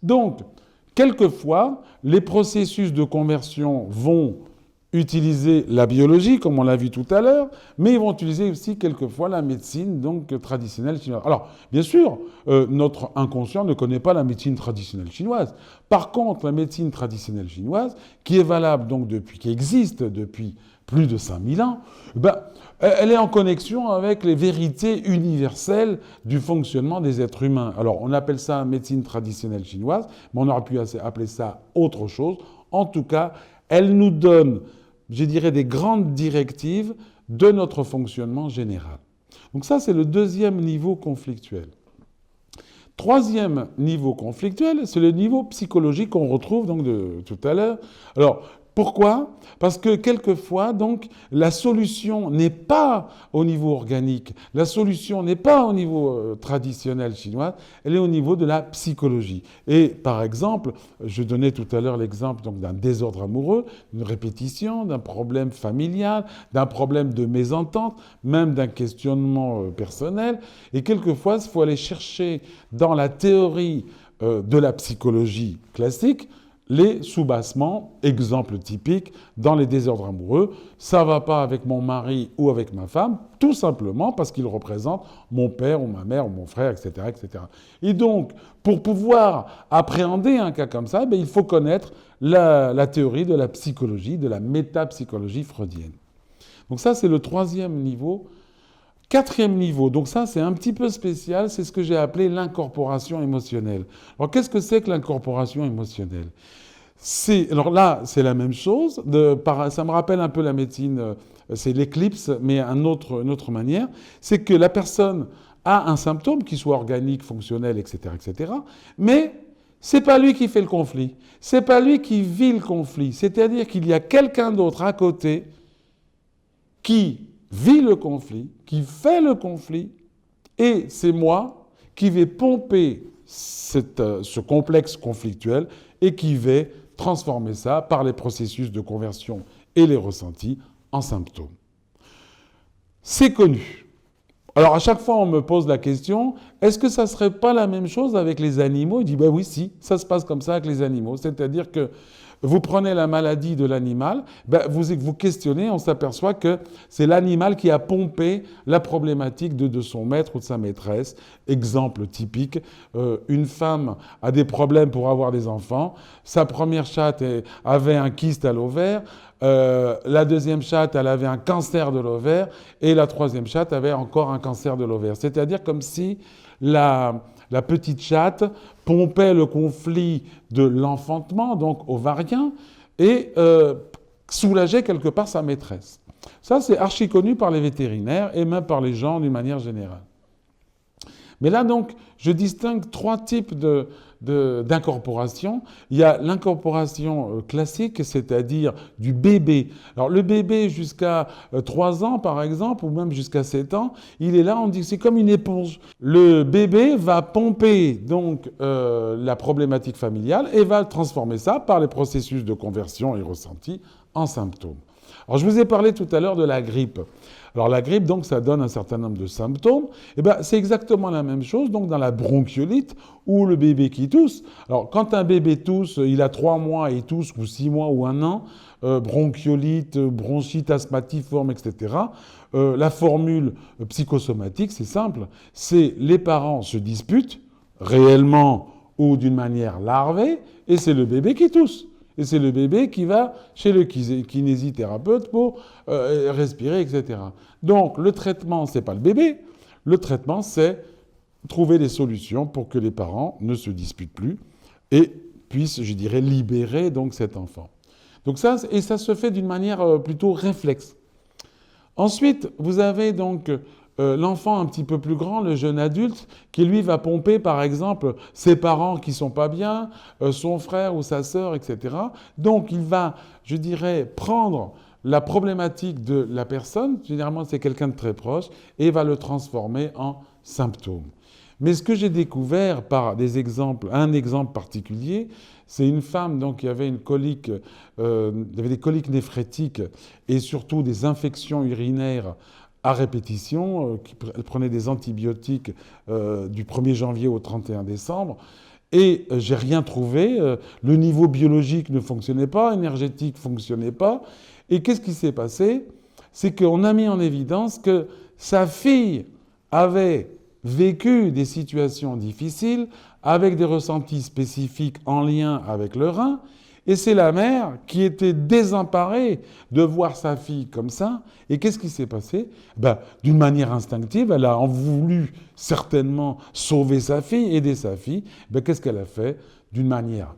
Donc, quelquefois, les processus de conversion vont utiliser la biologie, comme on l'a vu tout à l'heure, mais ils vont utiliser aussi quelquefois la médecine donc, traditionnelle chinoise. Alors, bien sûr, notre inconscient ne connaît pas la médecine traditionnelle chinoise. Par contre, la médecine traditionnelle chinoise, qui est valable donc depuis, qui existe depuis plus de 5000 ans, ben, elle est en connexion avec les vérités universelles du fonctionnement des êtres humains. Alors, on appelle ça médecine traditionnelle chinoise, mais on aurait pu appeler ça autre chose. En tout cas, elle nous donne, je dirais, des grandes directives de notre fonctionnement général. Donc ça, c'est le deuxième niveau conflictuel. Troisième niveau conflictuel, c'est le niveau psychologique qu'on retrouve donc de tout à l'heure. Alors, pourquoi ? Parce que quelquefois, donc, la solution n'est pas au niveau organique, la solution n'est pas au niveau traditionnel chinois, elle est au niveau de la psychologie. Et par exemple, je donnais tout à l'heure l'exemple donc, d'un désordre amoureux, d'une répétition, d'un problème familial, d'un problème de mésentente, même d'un questionnement personnel. Et quelquefois, il faut aller chercher dans la théorie de la psychologie classique les soubassements, exemple typique, dans les désordres amoureux. Ça ne va pas avec mon mari ou avec ma femme, tout simplement parce qu'ils représentent mon père ou ma mère ou mon frère, etc., etc. Et donc, pour pouvoir appréhender un cas comme ça, il faut connaître la théorie de la psychologie, de la métapsychologie freudienne. Donc ça, c'est le troisième niveau. Quatrième niveau, donc ça c'est un petit peu spécial, c'est ce que j'ai appelé l'incorporation émotionnelle. Alors qu'est-ce que c'est que l'incorporation émotionnelle ? Alors là, c'est la même chose, ça me rappelle un peu la médecine, c'est l'éclipse, mais une autre manière, c'est que la personne a un symptôme, qui soit organique, fonctionnel, etc., etc., mais c'est pas lui qui fait le conflit, c'est pas lui qui vit le conflit, c'est-à-dire qu'il y a quelqu'un d'autre à côté qui vit le conflit, qui fait le conflit, et c'est moi qui vais pomper ce complexe conflictuel et qui vais transformer ça par les processus de conversion et les ressentis en symptômes. C'est connu. Alors à chaque fois on me pose la question, est-ce que ça ne serait pas la même chose avec les animaux ? Il dit, oui, si, ça se passe comme ça avec les animaux, c'est-à-dire que vous prenez la maladie de l'animal, vous questionnez, on s'aperçoit que c'est l'animal qui a pompé la problématique de son maître ou de sa maîtresse. Exemple typique, une femme a des problèmes pour avoir des enfants, sa première chatte avait un kyste à l'ovaire, la deuxième chatte, elle avait un cancer de l'ovaire, et la troisième chatte avait encore un cancer de l'ovaire. C'est-à-dire comme si la petite chatte pompait le conflit de l'enfantement, donc ovarien, et soulageait quelque part sa maîtresse. Ça, c'est archi connu par les vétérinaires et même par les gens d'une manière générale. Mais là, donc, je distingue trois types d'incorporation. Il y a l'incorporation classique, c'est-à-dire du bébé. Alors, le bébé, jusqu'à 3 ans, par exemple, ou même jusqu'à 7 ans, il est là, on dit que c'est comme une éponge. Le bébé va pomper, donc, la problématique familiale et va transformer ça par les processus de conversion et ressenti en symptômes. Alors, je vous ai parlé tout à l'heure de la grippe. Alors la grippe, donc, ça donne un certain nombre de symptômes. Et c'est exactement la même chose donc, dans la bronchiolite ou le bébé qui tousse. Alors quand un bébé tousse, il a 3 mois et il tousse, ou 6 mois ou 1 an, bronchiolite, bronchite asthmatiforme, etc. La formule psychosomatique, c'est simple. C'est les parents se disputent, réellement ou d'une manière larvée, et c'est le bébé qui tousse. Et c'est le bébé qui va chez le kinésithérapeute pour respirer, etc. Donc, le traitement, ce n'est pas le bébé. Le traitement, c'est trouver des solutions pour que les parents ne se disputent plus et puissent, je dirais, libérer donc, cet enfant. Donc ça se fait d'une manière plutôt réflexe. Ensuite, vous avez donc l'enfant un petit peu plus grand, le jeune adulte, qui lui va pomper par exemple ses parents qui sont pas bien, son frère ou sa sœur, etc. Donc il va, je dirais, prendre la problématique de la personne, généralement c'est quelqu'un de très proche, et va le transformer en symptôme. Mais ce que j'ai découvert par des exemples, un exemple particulier, c'est une femme donc, qui avait une colique, il avait des coliques néphrétiques et surtout des infections urinaires à répétition. Elle prenait des antibiotiques du 1er janvier au 31 décembre. Et j'ai rien trouvé. Le niveau biologique ne fonctionnait pas, énergétique ne fonctionnait pas. Et qu'est-ce qui s'est passé? C'est qu'on a mis en évidence que sa fille avait vécu des situations difficiles avec des ressentis spécifiques en lien avec le rein. Et c'est la mère qui était désemparée de voir sa fille comme ça. Et qu'est-ce qui s'est passé? D'une manière instinctive, elle a voulu certainement sauver sa fille, aider sa fille. Qu'est-ce qu'elle a fait? D'une manière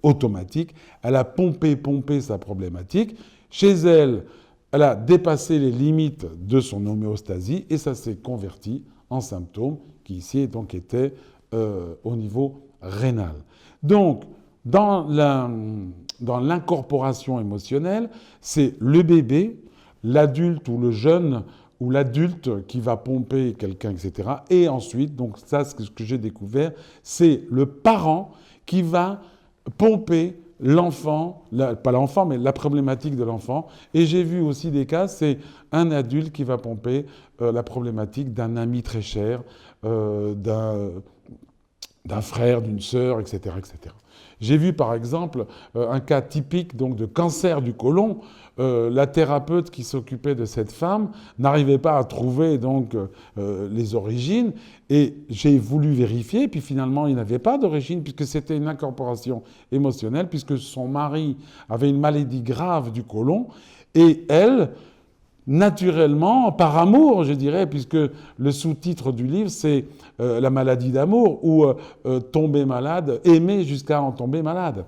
automatique, elle a pompé sa problématique. Chez elle, elle a dépassé les limites de son homéostasie et ça s'est converti en symptômes qui ici donc étaient au niveau rénal. Donc, dans l'incorporation émotionnelle, c'est le bébé, l'adulte ou le jeune ou l'adulte qui va pomper quelqu'un, etc. Et ensuite, donc ça, ce que j'ai découvert, c'est le parent qui va pomper l'enfant, pas l'enfant, mais la problématique de l'enfant. Et j'ai vu aussi des cas, c'est un adulte qui va pomper la problématique d'un ami très cher, d'un frère, d'une sœur, etc., etc. J'ai vu par exemple un cas typique donc, de cancer du côlon. La thérapeute qui s'occupait de cette femme n'arrivait pas à trouver donc, les origines et j'ai voulu vérifier, puis finalement il n'avait pas d'origine puisque c'était une incorporation émotionnelle, puisque son mari avait une maladie grave du côlon et elle, naturellement, par amour, je dirais, puisque le sous-titre du livre, c'est la maladie d'amour, ou tomber malade, aimer jusqu'à en tomber malade.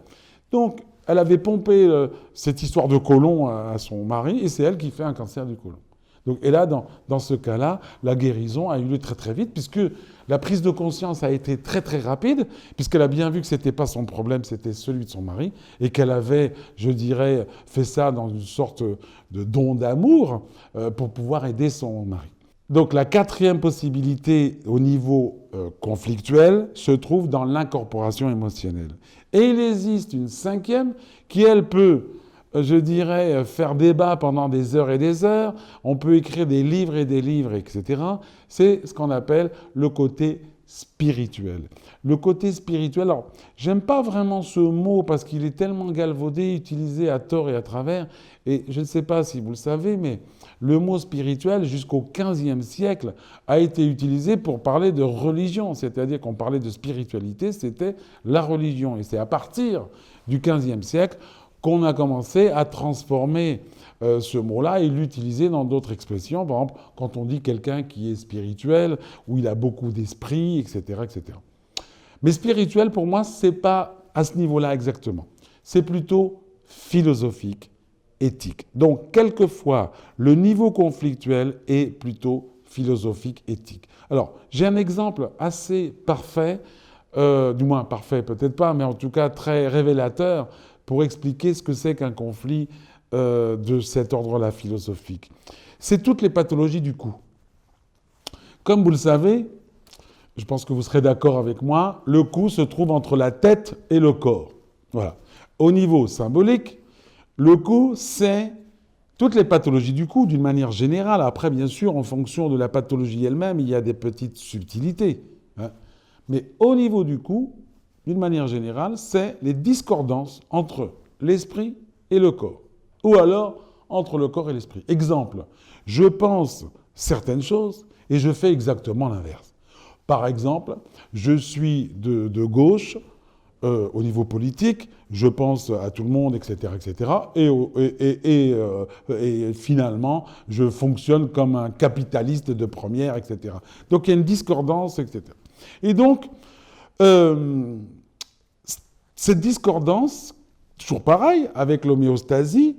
Donc, elle avait pompé cette histoire de côlon à son mari, et c'est elle qui fait un cancer du côlon. Donc, et là, dans ce cas-là, la guérison a eu lieu très très vite, puisque la prise de conscience a été très très rapide, puisqu'elle a bien vu que ce n'était pas son problème, c'était celui de son mari, et qu'elle avait, je dirais, fait ça dans une sorte de don d'amour pour pouvoir aider son mari. Donc la quatrième possibilité au niveau conflictuel se trouve dans l'incorporation émotionnelle. Et il existe une cinquième qui, elle, peut, je dirais, faire débat pendant des heures et des heures. On peut écrire des livres, etc. C'est ce qu'on appelle le côté spirituel. Le côté spirituel, alors, j'aime pas vraiment ce mot parce qu'il est tellement galvaudé, utilisé à tort et à travers, et je ne sais pas si vous le savez, mais le mot spirituel, jusqu'au XVe siècle, a été utilisé pour parler de religion, c'est-à-dire qu'on parlait de spiritualité, c'était la religion. Et c'est à partir du XVe siècle qu'on a commencé à transformer ce mot-là et l'utiliser dans d'autres expressions. Par exemple, quand on dit quelqu'un qui est spirituel, ou il a beaucoup d'esprit, etc., etc. Mais spirituel, pour moi, ce n'est pas à ce niveau-là exactement. C'est plutôt philosophique, éthique. Donc, quelquefois, le niveau conflictuel est plutôt philosophique, éthique. Alors, j'ai un exemple assez parfait, du moins parfait peut-être pas, mais en tout cas très révélateur pour expliquer ce que c'est qu'un conflit de cet ordre-là philosophique. C'est toutes les pathologies du cou. Comme vous le savez, je pense que vous serez d'accord avec moi, le cou se trouve entre la tête et le corps. Voilà. Au niveau symbolique, le cou, c'est toutes les pathologies du cou d'une manière générale. Après, bien sûr, en fonction de la pathologie elle-même, il y a des petites subtilités. Hein. Mais au niveau du cou, d'une manière générale, c'est les discordances entre l'esprit et le corps. Ou alors, entre le corps et l'esprit. Exemple, je pense certaines choses et je fais exactement l'inverse. Par exemple, je suis de gauche au niveau politique, je pense à tout le monde, etc., etc., et finalement, je fonctionne comme un capitaliste de première, etc. Donc, il y a une discordance, etc. Et donc, cette discordance, toujours pareil, avec l'homéostasie,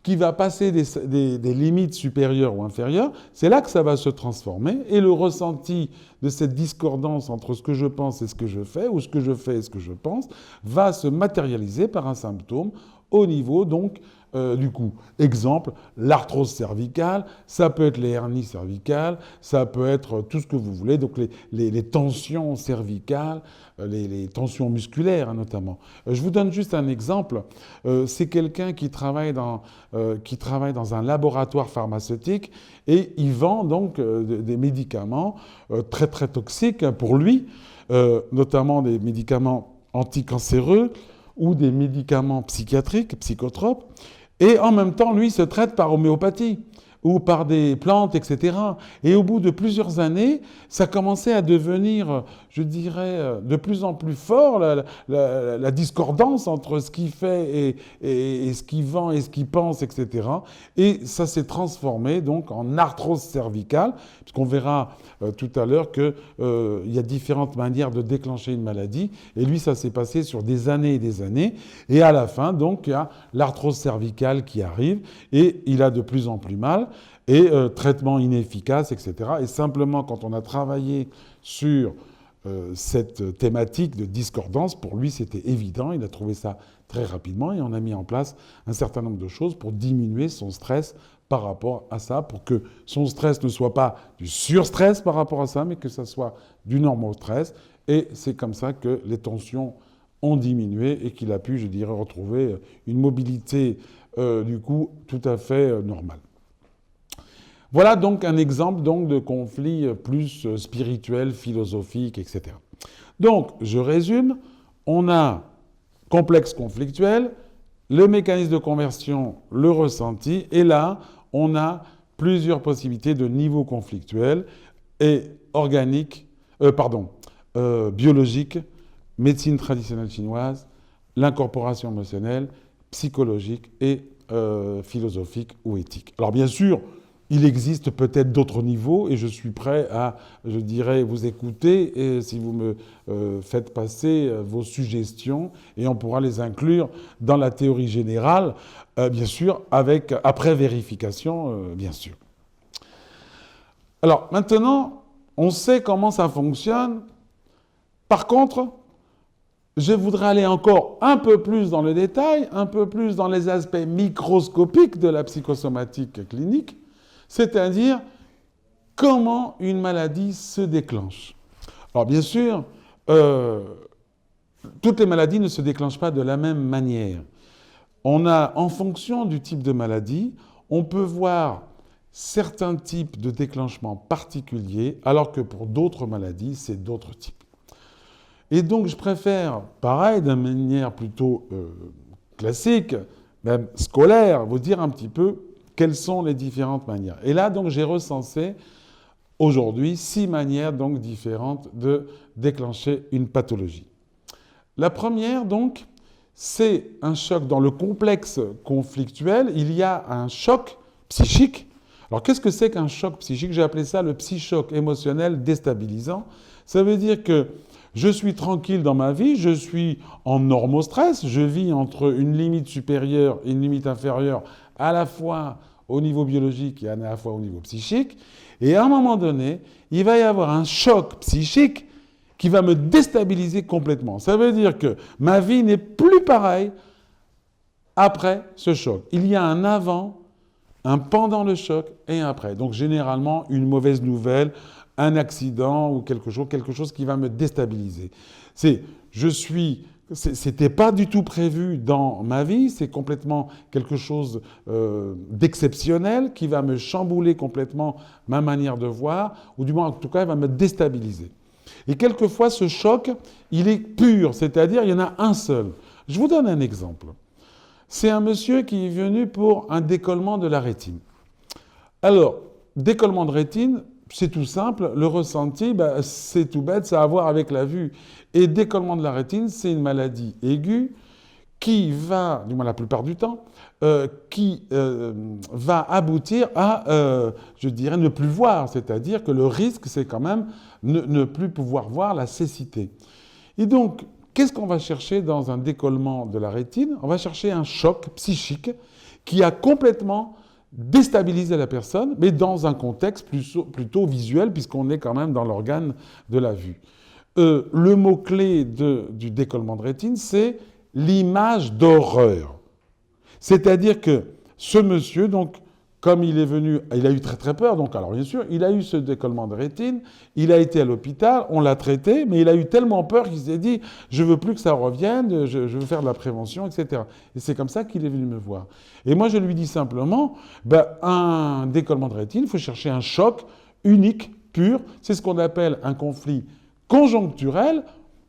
qui va passer des limites supérieures ou inférieures, c'est là que ça va se transformer. Et le ressenti de cette discordance entre ce que je pense et ce que je fais, ou ce que je fais et ce que je pense, va se matérialiser par un symptôme au niveau donc du coup. Exemple, l'arthrose cervicale, ça peut être les hernies cervicales, ça peut être tout ce que vous voulez, donc les tensions cervicales, les tensions musculaires notamment. Je vous donne juste un exemple. C'est quelqu'un qui travaille dans un laboratoire pharmaceutique et il vend donc des médicaments très très toxiques pour lui, notamment des médicaments anticancéreux ou des médicaments psychiatriques, psychotropes. Et en même temps, lui, se traite par homéopathie ou par des plantes, etc. Et au bout de plusieurs années, ça commençait à devenir, je dirais, de plus en plus fort, la discordance entre ce qu'il fait et ce qu'il vend et ce qu'il pense, etc. Et ça s'est transformé donc en arthrose cervicale, puisqu'on verra tout à l'heure qu'il y a différentes manières de déclencher une maladie. Et lui, ça s'est passé sur des années et des années. Et à la fin, donc, il y a l'arthrose cervicale qui arrive et il a de plus en plus mal. Et traitement inefficace, etc. Et simplement, quand on a travaillé sur cette thématique de discordance, pour lui, c'était évident. Il a trouvé ça très rapidement et on a mis en place un certain nombre de choses pour diminuer son stress par rapport à ça, pour que son stress ne soit pas du surstress par rapport à ça, mais que ça soit du normostress. Et c'est comme ça que les tensions ont diminué et qu'il a pu, je dirais, retrouver une mobilité, du coup, tout à fait normale. Voilà donc un exemple donc, de conflit plus spirituel, philosophique, etc. Donc, je résume, on a complexe conflictuel, le mécanisme de conversion, le ressenti, et là, on a plusieurs possibilités de niveau conflictuel et organique, biologique, médecine traditionnelle chinoise, l'incorporation émotionnelle, psychologique et philosophique ou éthique. Alors bien sûr, il existe peut-être d'autres niveaux et je suis prêt à, je dirais, vous écouter et si vous me faites passer vos suggestions et on pourra les inclure dans la théorie générale, bien sûr, après vérification, bien sûr. Alors maintenant, on sait comment ça fonctionne. Par contre, je voudrais aller encore un peu plus dans le détail, un peu plus dans les aspects microscopiques de la psychosomatique clinique, c'est-à-dire comment une maladie se déclenche. Alors bien sûr, toutes les maladies ne se déclenchent pas de la même manière. On a, en fonction du type de maladie, on peut voir certains types de déclenchements particuliers, alors que pour d'autres maladies, c'est d'autres types. Et donc, je préfère, pareil, d'une manière plutôt classique, même scolaire, vous dire un petit peu quelles sont les différentes manières. Et là, donc, j'ai recensé aujourd'hui 6 manières donc, différentes de déclencher une pathologie. La première, donc, c'est un choc dans le complexe conflictuel. Il y a un choc psychique. Alors, qu'est-ce que c'est qu'un choc psychique? J'ai appelé ça le psychoc émotionnel déstabilisant. Ça veut dire que je suis tranquille dans ma vie, je suis en normostress, je vis entre une limite supérieure et une limite inférieure, à la fois au niveau biologique et à la fois au niveau psychique. Et à un moment donné, il va y avoir un choc psychique qui va me déstabiliser complètement. Ça veut dire que ma vie n'est plus pareille après ce choc. Il y a un avant, un pendant le choc et un après. Donc généralement, une mauvaise nouvelle, un accident ou quelque chose qui va me déstabiliser. C'était pas du tout prévu dans ma vie, c'est complètement quelque chose d'exceptionnel qui va me chambouler complètement ma manière de voir, ou du moins en tout cas, il va me déstabiliser. Et quelquefois, ce choc, il est pur, c'est-à-dire il y en a un seul. Je vous donne un exemple. C'est un monsieur qui est venu pour un décollement de la rétine. Alors, décollement de rétine, c'est tout simple, le ressenti, c'est tout bête, ça a à voir avec la vue. Et décollement de la rétine, c'est une maladie aiguë qui va, du moins la plupart du temps, va aboutir à, je dirais, ne plus voir. C'est-à-dire que le risque, c'est quand même ne plus pouvoir voir la cécité. Et donc, qu'est-ce qu'on va chercher dans un décollement de la rétine? On va chercher un choc psychique qui a complètement déstabilisé la personne, mais dans un contexte plutôt visuel, puisqu'on est quand même dans l'organe de la vue. Le mot-clé du décollement de rétine, c'est l'image d'horreur. C'est-à-dire que ce monsieur, donc, comme il est venu, il a eu très très peur, donc alors bien sûr, il a eu ce décollement de rétine, il a été à l'hôpital, on l'a traité, mais il a eu tellement peur qu'il s'est dit « je veux plus que ça revienne, je veux faire de la prévention, etc. » Et c'est comme ça qu'il est venu me voir. Et moi, je lui dis simplement, un décollement de rétine, il faut chercher un choc unique, pur, c'est ce qu'on appelle un conflit conjoncturel,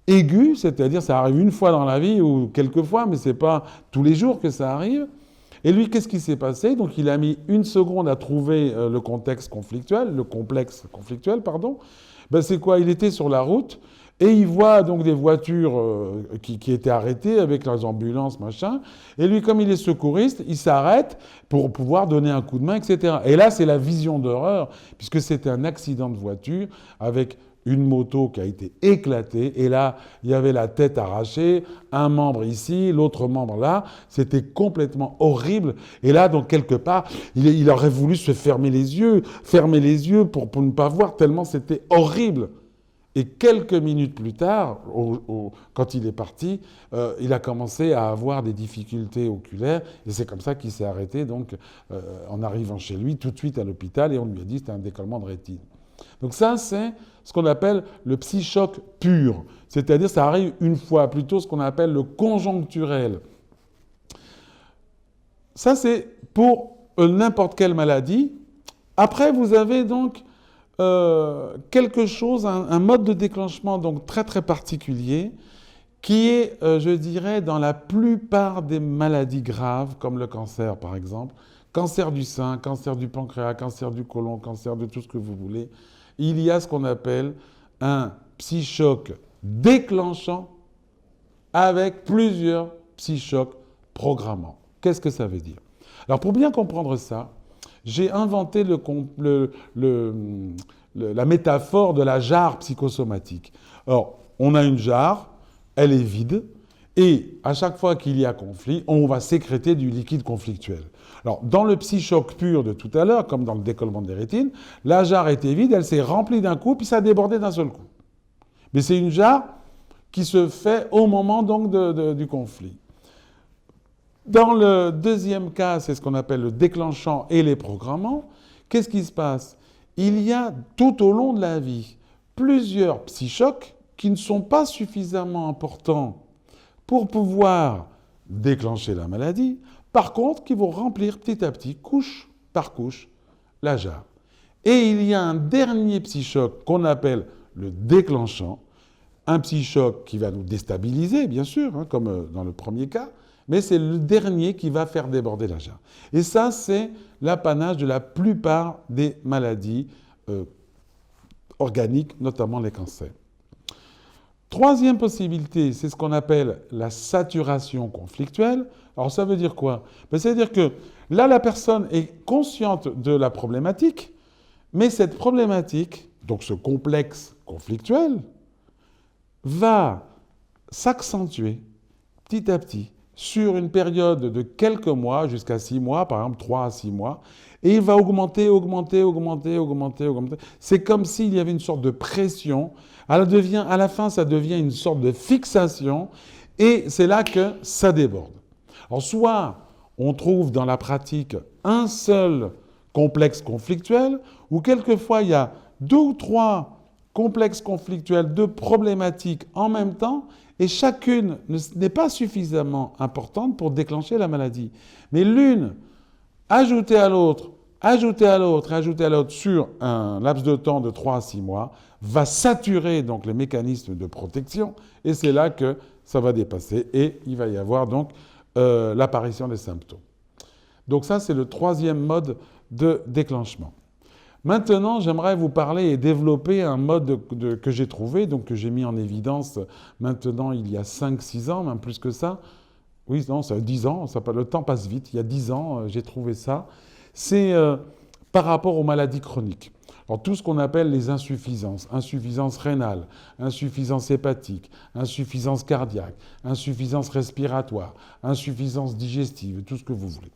aigu, c'est-à-dire ça arrive une fois dans la vie ou quelques fois, mais ce n'est pas tous les jours que ça arrive. Et lui, qu'est-ce qui s'est passé? Donc, il a mis 1 seconde à trouver le complexe conflictuel. C'est quoi? Il était sur la route et il voit donc des voitures qui étaient arrêtées avec leurs ambulances, machin. Et lui, comme il est secouriste, il s'arrête pour pouvoir donner un coup de main, etc. Et là, c'est la vision d'horreur, puisque c'était un accident de voiture avec une moto qui a été éclatée, et là, il y avait la tête arrachée, un membre ici, l'autre membre là, c'était complètement horrible. Et là, donc, quelque part, il aurait voulu se fermer les yeux pour ne pas voir, tellement c'était horrible. Et quelques minutes plus tard, quand il est parti, il a commencé à avoir des difficultés oculaires, et c'est comme ça qu'il s'est arrêté, donc, en arrivant chez lui, tout de suite à l'hôpital, et on lui a dit que c'était un décollement de rétine. Donc ça, c'est ce qu'on appelle le psychoc pur, c'est-à-dire ça arrive une fois, plutôt ce qu'on appelle le conjoncturel. Ça, c'est pour n'importe quelle maladie. Après, vous avez donc quelque chose, un mode de déclenchement donc très très particulier, qui est, je dirais, dans la plupart des maladies graves, comme le cancer par exemple, cancer du sein, cancer du pancréas, cancer du côlon, cancer de tout ce que vous voulez, il y a ce qu'on appelle un psychoc déclenchant avec plusieurs psychocs programmants. Qu'est-ce que ça veut dire? Alors pour bien comprendre ça, j'ai inventé la métaphore de la jarre psychosomatique. Alors, on a une jarre, elle est vide, et à chaque fois qu'il y a conflit, on va sécréter du liquide conflictuel. Alors, dans le psychoc pur de tout à l'heure, comme dans le décollement des rétines, la jarre était vide, elle s'est remplie d'un coup, puis ça a débordé d'un seul coup. Mais c'est une jarre qui se fait au moment donc du conflit. Dans le deuxième cas, c'est ce qu'on appelle le déclenchant et les programmants. Qu'est-ce qui se passe? Il y a tout au long de la vie plusieurs psychocs qui ne sont pas suffisamment importants pour pouvoir déclencher la maladie, par contre, qui vont remplir petit à petit, couche par couche, la jarre. Et il y a un dernier psychoc qu'on appelle le déclenchant, un psychoc qui va nous déstabiliser, bien sûr, hein, comme dans le premier cas, mais c'est le dernier qui va faire déborder la jarre. Et ça, c'est l'apanage de la plupart des maladies organiques, notamment les cancers. Troisième possibilité, c'est ce qu'on appelle la saturation conflictuelle. Alors ça veut dire quoi? Ça veut dire que là, la personne est consciente de la problématique, mais cette problématique, donc ce complexe conflictuel, va s'accentuer petit à petit sur une période de quelques mois, jusqu'à 6 mois, par exemple 3 à 6 mois, et il va augmenter. C'est comme s'il y avait une sorte de pression. À la fin, ça devient une sorte de fixation, et c'est là que ça déborde. Alors, soit on trouve dans la pratique un seul complexe conflictuel, ou quelquefois il y a 2 ou 3 complexes conflictuels, 2 problématiques en même temps, et chacune n'est pas suffisamment importante pour déclencher la maladie. Mais l'une, ajoutée à l'autre, sur un laps de temps de 3 à 6 mois, va saturer donc les mécanismes de protection, et c'est là que ça va dépasser, et il va y avoir donc l'apparition des symptômes. Donc ça, c'est le troisième mode de déclenchement. Maintenant, j'aimerais vous parler et développer un mode que j'ai trouvé, donc que j'ai mis en évidence maintenant il y a 5-6 ans, même plus que ça. Oui, non, ça 10 ans, le temps passe vite. Il y a 10 ans, j'ai trouvé ça. C'est par rapport aux maladies chroniques. Alors, tout ce qu'on appelle les insuffisances, insuffisance rénale, insuffisance hépatique, insuffisance cardiaque, insuffisance respiratoire, insuffisance digestive, tout ce que vous voulez.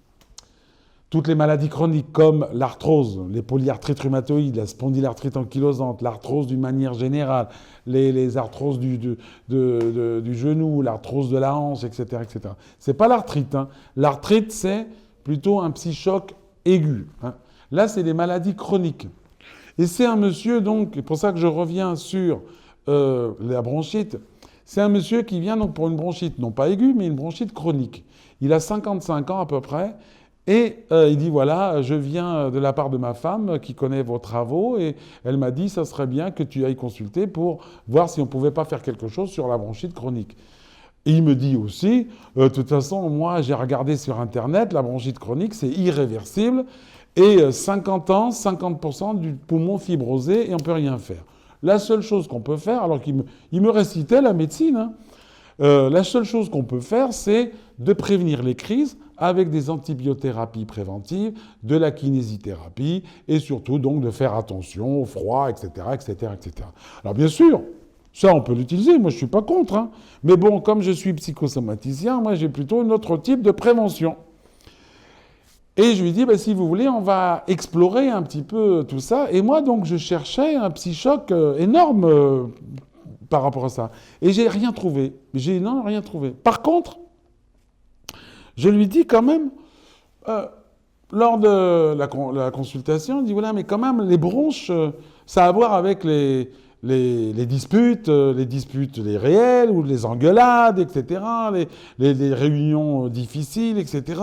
Toutes les maladies chroniques comme l'arthrose, les polyarthrites rhumatoïdes, la spondylarthrite ankylosante, l'arthrose d'une manière générale, les arthroses du genou, l'arthrose de la hanche, etc. etc. Ce n'est pas l'arthrite. Hein. L'arthrite, c'est plutôt un psychoc aigu. Hein. Là, c'est des maladies chroniques. Et c'est un monsieur, donc, c'est pour ça que je reviens sur la bronchite, c'est un monsieur qui vient donc pour une bronchite, non pas aiguë, mais une bronchite chronique. Il a 55 ans à peu près. Et il dit, voilà, je viens de la part de ma femme qui connaît vos travaux et elle m'a dit, ça serait bien que tu ailles consulter pour voir si on ne pouvait pas faire quelque chose sur la bronchite chronique. Et il me dit aussi, de toute façon, moi j'ai regardé sur Internet, la bronchite chronique c'est irréversible et 50 ans, 50% du poumon fibrosé et on ne peut rien faire. La seule chose qu'on peut faire, alors qu'il me récitait la médecine, hein, la seule chose qu'on peut faire, c'est de prévenir les crises avec des antibiothérapies préventives, de la kinésithérapie et surtout donc de faire attention au froid, etc., etc., etc. Alors bien sûr, ça on peut l'utiliser, moi je ne suis pas contre, hein. Mais bon, comme je suis psychosomaticien, moi j'ai plutôt un autre type de prévention. Et je lui dis, si vous voulez, on va explorer un petit peu tout ça. Et moi donc je cherchais un psychoc énorme par rapport à ça. Et j'ai rien trouvé. Non, rien trouvé. Par contre, je lui dis quand même, lors de la consultation, il dit, voilà, mais quand même, les bronches, ça a à voir avec les disputes, les réelles ou les engueulades, etc., les réunions difficiles, etc.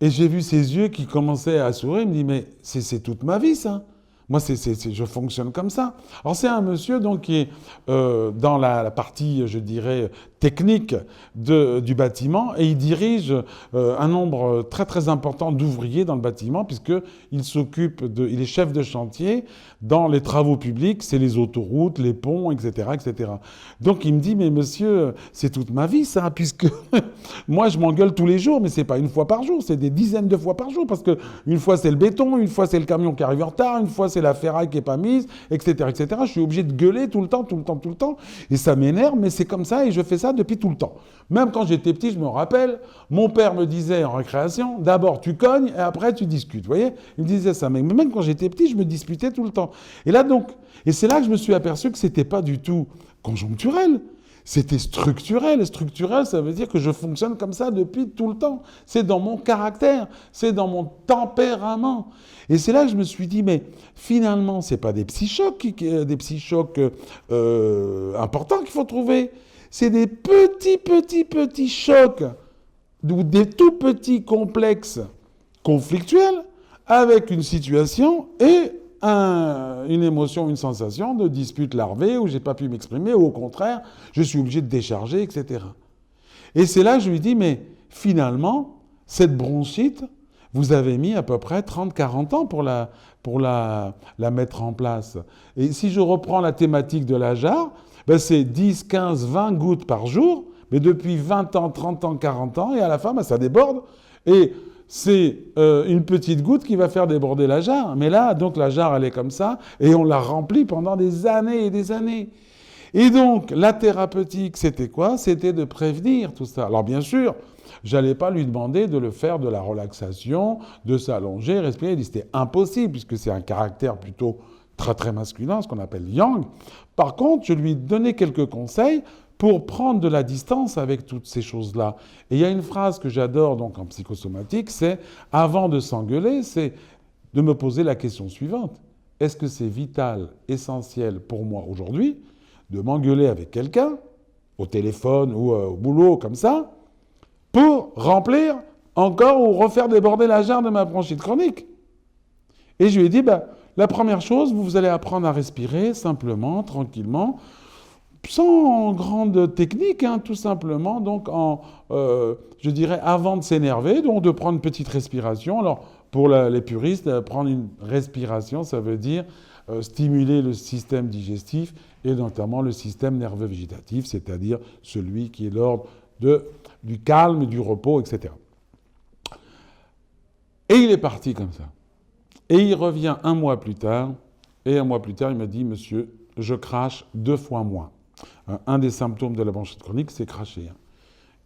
Et j'ai vu ses yeux qui commençaient à sourire, il me dit, mais c'est toute ma vie, ça. Moi, je fonctionne comme ça. Alors, c'est un monsieur donc, qui est dans la partie, je dirais, technique du bâtiment et il dirige un nombre très, très important d'ouvriers dans le bâtiment puisqu'il il est chef de chantier dans les travaux publics, c'est les autoroutes, les ponts, etc., etc. Donc, il me dit, mais monsieur, c'est toute ma vie, ça, puisque moi, je m'engueule tous les jours, mais c'est pas une fois par jour, c'est des dizaines de fois par jour parce qu'une fois, c'est le béton, une fois, c'est le camion qui arrive en retard, une fois, c'est la ferraille qui n'est pas mise, etc., etc. Je suis obligé de gueuler tout le temps, tout le temps, tout le temps. Et ça m'énerve, mais c'est comme ça et je fais ça depuis tout le temps. Même quand j'étais petit, je me rappelle, mon père me disait en récréation, d'abord tu cognes et après tu discutes. Vous voyez, il me disait ça. Mais même quand j'étais petit, je me disputais tout le temps. Et là donc, et c'est là que je me suis aperçu que c'était pas du tout conjoncturel. C'était structurel. Structurel, ça veut dire que je fonctionne comme ça depuis tout le temps. C'est dans mon caractère, c'est dans mon tempérament. Et c'est là que je me suis dit, mais finalement, ce n'est pas des psychocs, importants qu'il faut trouver. C'est des petits chocs, ou des tout petits complexes conflictuels avec une situation et une émotion, une sensation de dispute larvée où je n'ai pas pu m'exprimer, ou au contraire, je suis obligé de décharger, etc. Et c'est là que je lui dis, mais finalement, cette bronchite, vous avez mis à peu près 30-40 ans pour la mettre en place. Et si je reprends la thématique de la jarre, c'est 10, 15, 20 gouttes par jour, mais depuis 20 ans, 30 ans, 40 ans, et à la fin, ça déborde. Et c'est une petite goutte qui va faire déborder la jarre. Mais là, donc la jarre, elle est comme ça, et on la remplit pendant des années et des années. Et donc, la thérapeutique, c'était quoi? C'était de prévenir tout ça. Alors bien sûr, j'allais pas lui demander de le faire de la relaxation, de s'allonger, respirer. C'était impossible, puisque c'est un caractère plutôt très très masculin, ce qu'on appelle yang. Par contre, je lui donnais quelques conseils pour prendre de la distance avec toutes ces choses-là. Et il y a une phrase que j'adore donc en psychosomatique, c'est « avant de s'engueuler », c'est de me poser la question suivante. Est-ce que c'est vital, essentiel pour moi aujourd'hui de m'engueuler avec quelqu'un, au téléphone ou au boulot, comme ça, pour remplir encore ou refaire déborder la jarre de ma bronchite chronique? Et je lui ai dit, la première chose, vous allez apprendre à respirer simplement, tranquillement, sans grande technique, hein, tout simplement, donc je dirais avant de s'énerver, donc de prendre une petite respiration. Alors, pour les puristes, prendre une respiration, ça veut dire stimuler le système digestif et notamment le système nerveux végétatif, c'est-à-dire celui qui est l'ordre du calme, du repos, etc. Et il est parti comme ça. Et il revient un mois plus tard, et un mois plus tard, il me dit, monsieur, je crache 2 fois moins. Un des symptômes de la bronchite chronique, c'est cracher.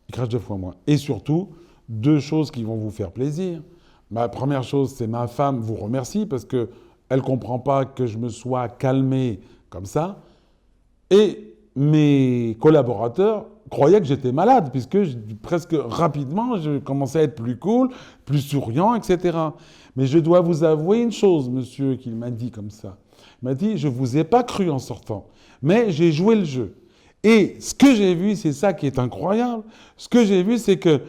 Il crache 2 fois moins. Et surtout, 2 choses qui vont vous faire plaisir. Ma première chose, c'est ma femme vous remercie parce qu'elle ne comprend pas que je me sois calmé comme ça. Et mes collaborateurs croyaient que j'étais malade, puisque presque rapidement, je commençais à être plus cool, plus souriant, etc. Mais je dois vous avouer une chose, monsieur, qu'il m'a dit comme ça. Il m'a dit, je ne vous ai pas cru en sortant, mais j'ai joué le jeu. Et ce que j'ai vu, c'est ça qui est incroyable, ce que j'ai vu, c'est que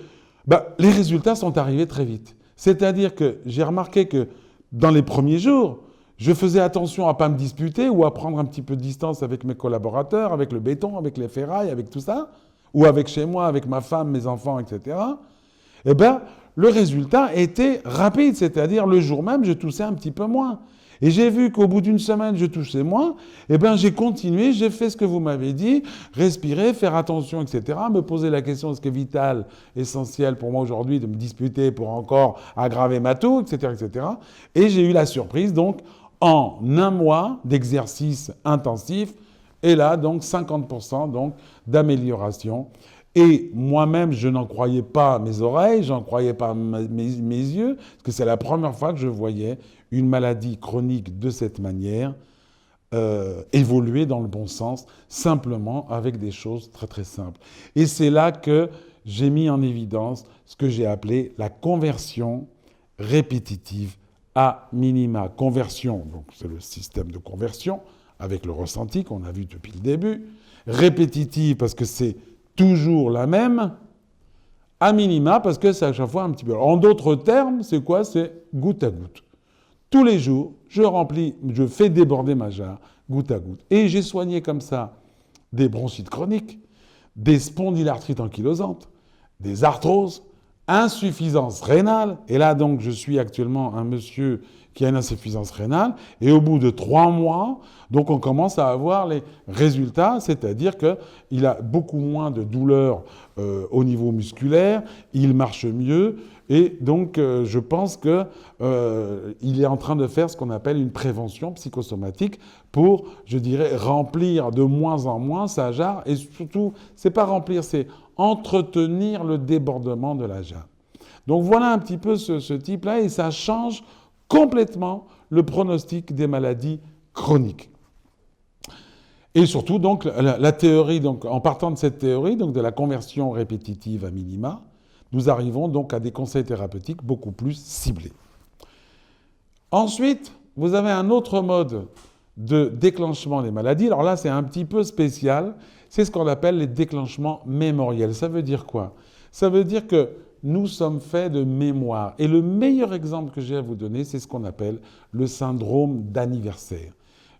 les résultats sont arrivés très vite. C'est-à-dire que j'ai remarqué que dans les premiers jours, je faisais attention à ne pas me disputer ou à prendre un petit peu de distance avec mes collaborateurs, avec le béton, avec les ferrailles, avec tout ça, ou avec chez moi, avec ma femme, mes enfants, etc. Eh bien, le résultat était rapide, c'est-à-dire le jour même, je toussais un petit peu moins. Et j'ai vu qu'au bout d'une semaine, je toussais moins. Eh bien, j'ai continué, j'ai fait ce que vous m'avez dit, respirer, faire attention, etc. Me poser la question, ce qui est vital, essentiel pour moi aujourd'hui, de me disputer pour encore aggraver ma toux, etc., etc. Et j'ai eu la surprise, donc, en un mois d'exercice intensif, et là, donc, 50% donc, d'amélioration. Et moi-même, je n'en croyais pas mes oreilles, je n'en croyais pas mes yeux, parce que c'est la première fois que je voyais une maladie chronique de cette manière évoluer dans le bon sens, simplement avec des choses très très simples. Et c'est là que j'ai mis en évidence ce que j'ai appelé la conversion répétitive à minima. Conversion, donc c'est le système de conversion, avec le ressenti qu'on a vu depuis le début. Répétitive, parce que c'est toujours la même, à minima, parce que c'est à chaque fois un petit peu. En d'autres termes, c'est quoi? C'est goutte à goutte. Tous les jours, je fais déborder ma jarre, goutte à goutte. Et j'ai soigné comme ça des bronchites chroniques, des spondylarthrites ankylosantes, des arthroses, insuffisance rénale. Et là, donc, je suis actuellement un monsieur qui a une insuffisance rénale. Et au bout de 3 mois, donc, on commence à avoir les résultats, c'est-à-dire qu'il a beaucoup moins de douleurs au niveau musculaire, il marche mieux. Et donc, je pense qu'il est en train de faire ce qu'on appelle une prévention psychosomatique pour, je dirais, remplir de moins en moins sa jarre. Et surtout, c'est pas remplir, c'est entretenir le débordement de la jarre. Donc voilà un petit peu ce type-là, et ça change complètement le pronostic des maladies chroniques. Et surtout, donc, la théorie, donc, en partant de cette théorie, donc de la conversion répétitive à minima, nous arrivons donc à des conseils thérapeutiques beaucoup plus ciblés. Ensuite, vous avez un autre mode de déclenchement des maladies. Alors là, c'est un petit peu spécial. C'est ce qu'on appelle les déclenchements mémoriels. Ça veut dire quoi? Ça veut dire que nous sommes faits de mémoire. Et le meilleur exemple que j'ai à vous donner, c'est ce qu'on appelle le syndrome d'anniversaire.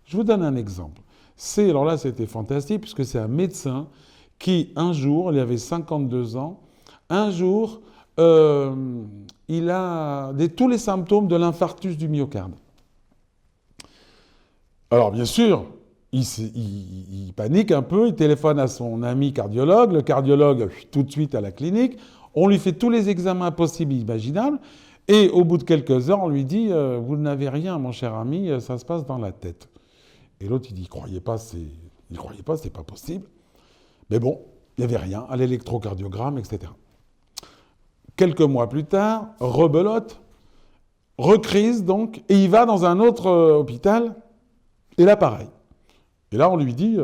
Je vous donne un exemple. Alors là, c'était fantastique, puisque c'est un médecin qui, un jour, il avait 52 ans, un jour, il a tous les symptômes de l'infarctus du myocarde. Alors, bien sûr, il panique un peu, il téléphone à son ami cardiologue, le cardiologue, tout de suite à la clinique, on lui fait tous les examens possibles et imaginables, et au bout de quelques heures, on lui dit « Vous n'avez rien, mon cher ami, ça se passe dans la tête ». Et l'autre, il dit « Il croyait pas, c'est pas possible ». Mais bon, il n'y avait rien, à l'électrocardiogramme, etc. Quelques mois plus tard, rebelote, recrise donc, et il va dans un autre hôpital, et là pareil. Et là on lui dit,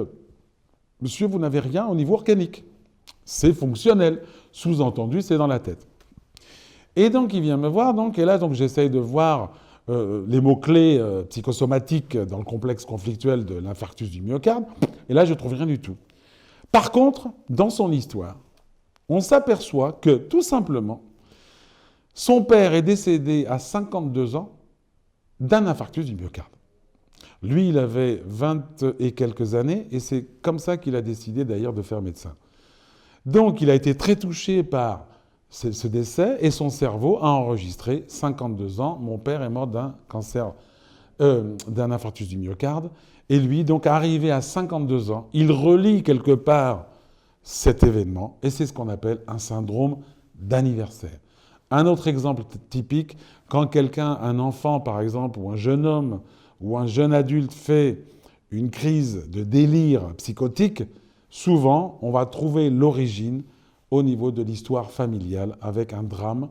monsieur, vous n'avez rien au niveau organique. C'est fonctionnel. Sous-entendu, c'est dans la tête. Et donc il vient me voir, et là donc j'essaye de voir les mots-clés psychosomatiques dans le complexe conflictuel de l'infarctus du myocarde, et là je ne trouve rien du tout. Par contre, dans son histoire, on s'aperçoit que, tout simplement, son père est décédé à 52 ans d'un infarctus du myocarde. Lui, il avait 20 et quelques années, et c'est comme ça qu'il a décidé d'ailleurs de faire médecin. Donc, il a été très touché par ce décès, et son cerveau a enregistré 52 ans. Mon père est mort d'un cancer, d'un infarctus du myocarde, et lui, donc, arrivé à 52 ans, il relie quelque part cet événement, et c'est ce qu'on appelle un syndrome d'anniversaire. Un autre exemple typique, quand quelqu'un, un enfant par exemple, ou un jeune homme, ou un jeune adulte fait une crise de délire psychotique, souvent on va trouver l'origine au niveau de l'histoire familiale avec un drame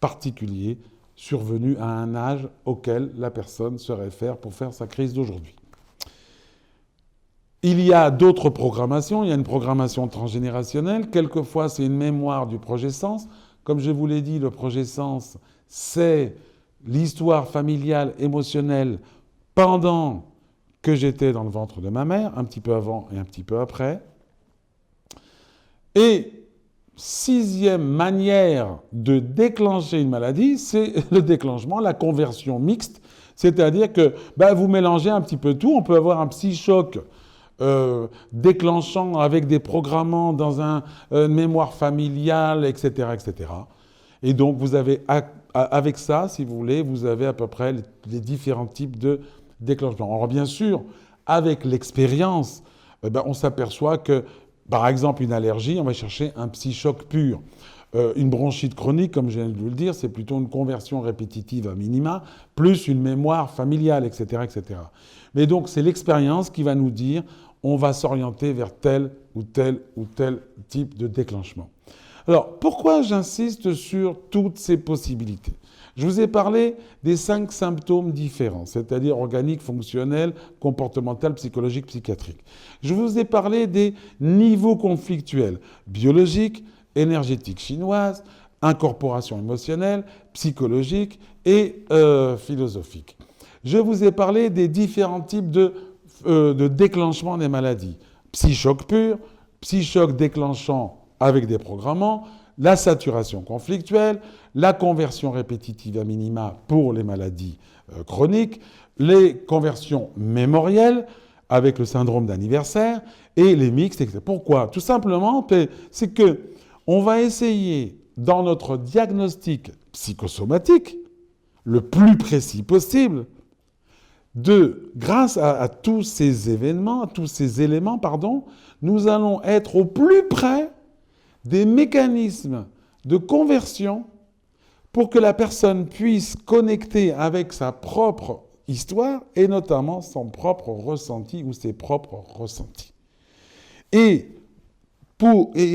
particulier survenue à un âge auquel la personne se réfère pour faire sa crise d'aujourd'hui. Il y a d'autres programmations, il y a une programmation transgénérationnelle, quelquefois c'est une mémoire du projet sens. Comme je vous l'ai dit, le projet sens, c'est l'histoire familiale, émotionnelle, pendant que j'étais dans le ventre de ma mère, un petit peu avant et un petit peu après. Et sixième manière de déclencher une maladie, c'est le déclenchement, la conversion mixte, c'est-à-dire que vous mélangez un petit peu tout, on peut avoir un psy-choc déclenchant avec des programmants dans une mémoire familiale, etc., etc. Et donc, vous avez, avec ça, si vous voulez, vous avez à peu près les différents types de déclenchement. Alors, bien sûr, avec l'expérience, on s'aperçoit que, par exemple, une allergie, on va chercher un psy-choc pur. Une bronchite chronique, comme je viens de vous le dire, c'est plutôt une conversion répétitive à minima, plus une mémoire familiale, etc., etc. Mais donc, c'est l'expérience qui va nous dire on va s'orienter vers tel ou tel ou tel type de déclenchement. Alors, pourquoi j'insiste sur toutes ces possibilités ? Je vous ai parlé des 5 symptômes différents, c'est-à-dire organique, fonctionnel, comportemental, psychologique, psychiatrique. Je vous ai parlé des niveaux conflictuels, biologiques, énergétiques chinoises, incorporation émotionnelle, psychologique et philosophique. Je vous ai parlé des différents types de déclenchement des maladies. Psy-choc pur, psy-choc déclenchant avec des programmants, la saturation conflictuelle, la conversion répétitive à minima pour les maladies chroniques, les conversions mémorielles avec le syndrome d'anniversaire et les mixtes, etc. Pourquoi ? Tout simplement, c'est que on va essayer, dans notre diagnostic psychosomatique, le plus précis possible, grâce à tous ces événements, à tous ces éléments, nous allons être au plus près des mécanismes de conversion pour que la personne puisse connecter avec sa propre histoire et notamment son propre ressenti ou ses propres ressentis. Et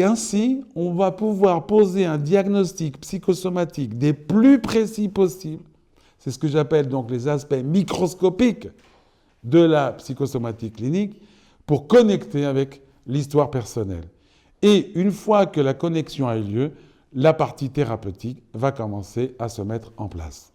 ainsi, on va pouvoir poser un diagnostic psychosomatique des plus précis possibles. C'est ce que j'appelle donc les aspects microscopiques de la psychosomatique clinique pour connecter avec l'histoire personnelle. Et une fois que la connexion a eu lieu, la partie thérapeutique va commencer à se mettre en place.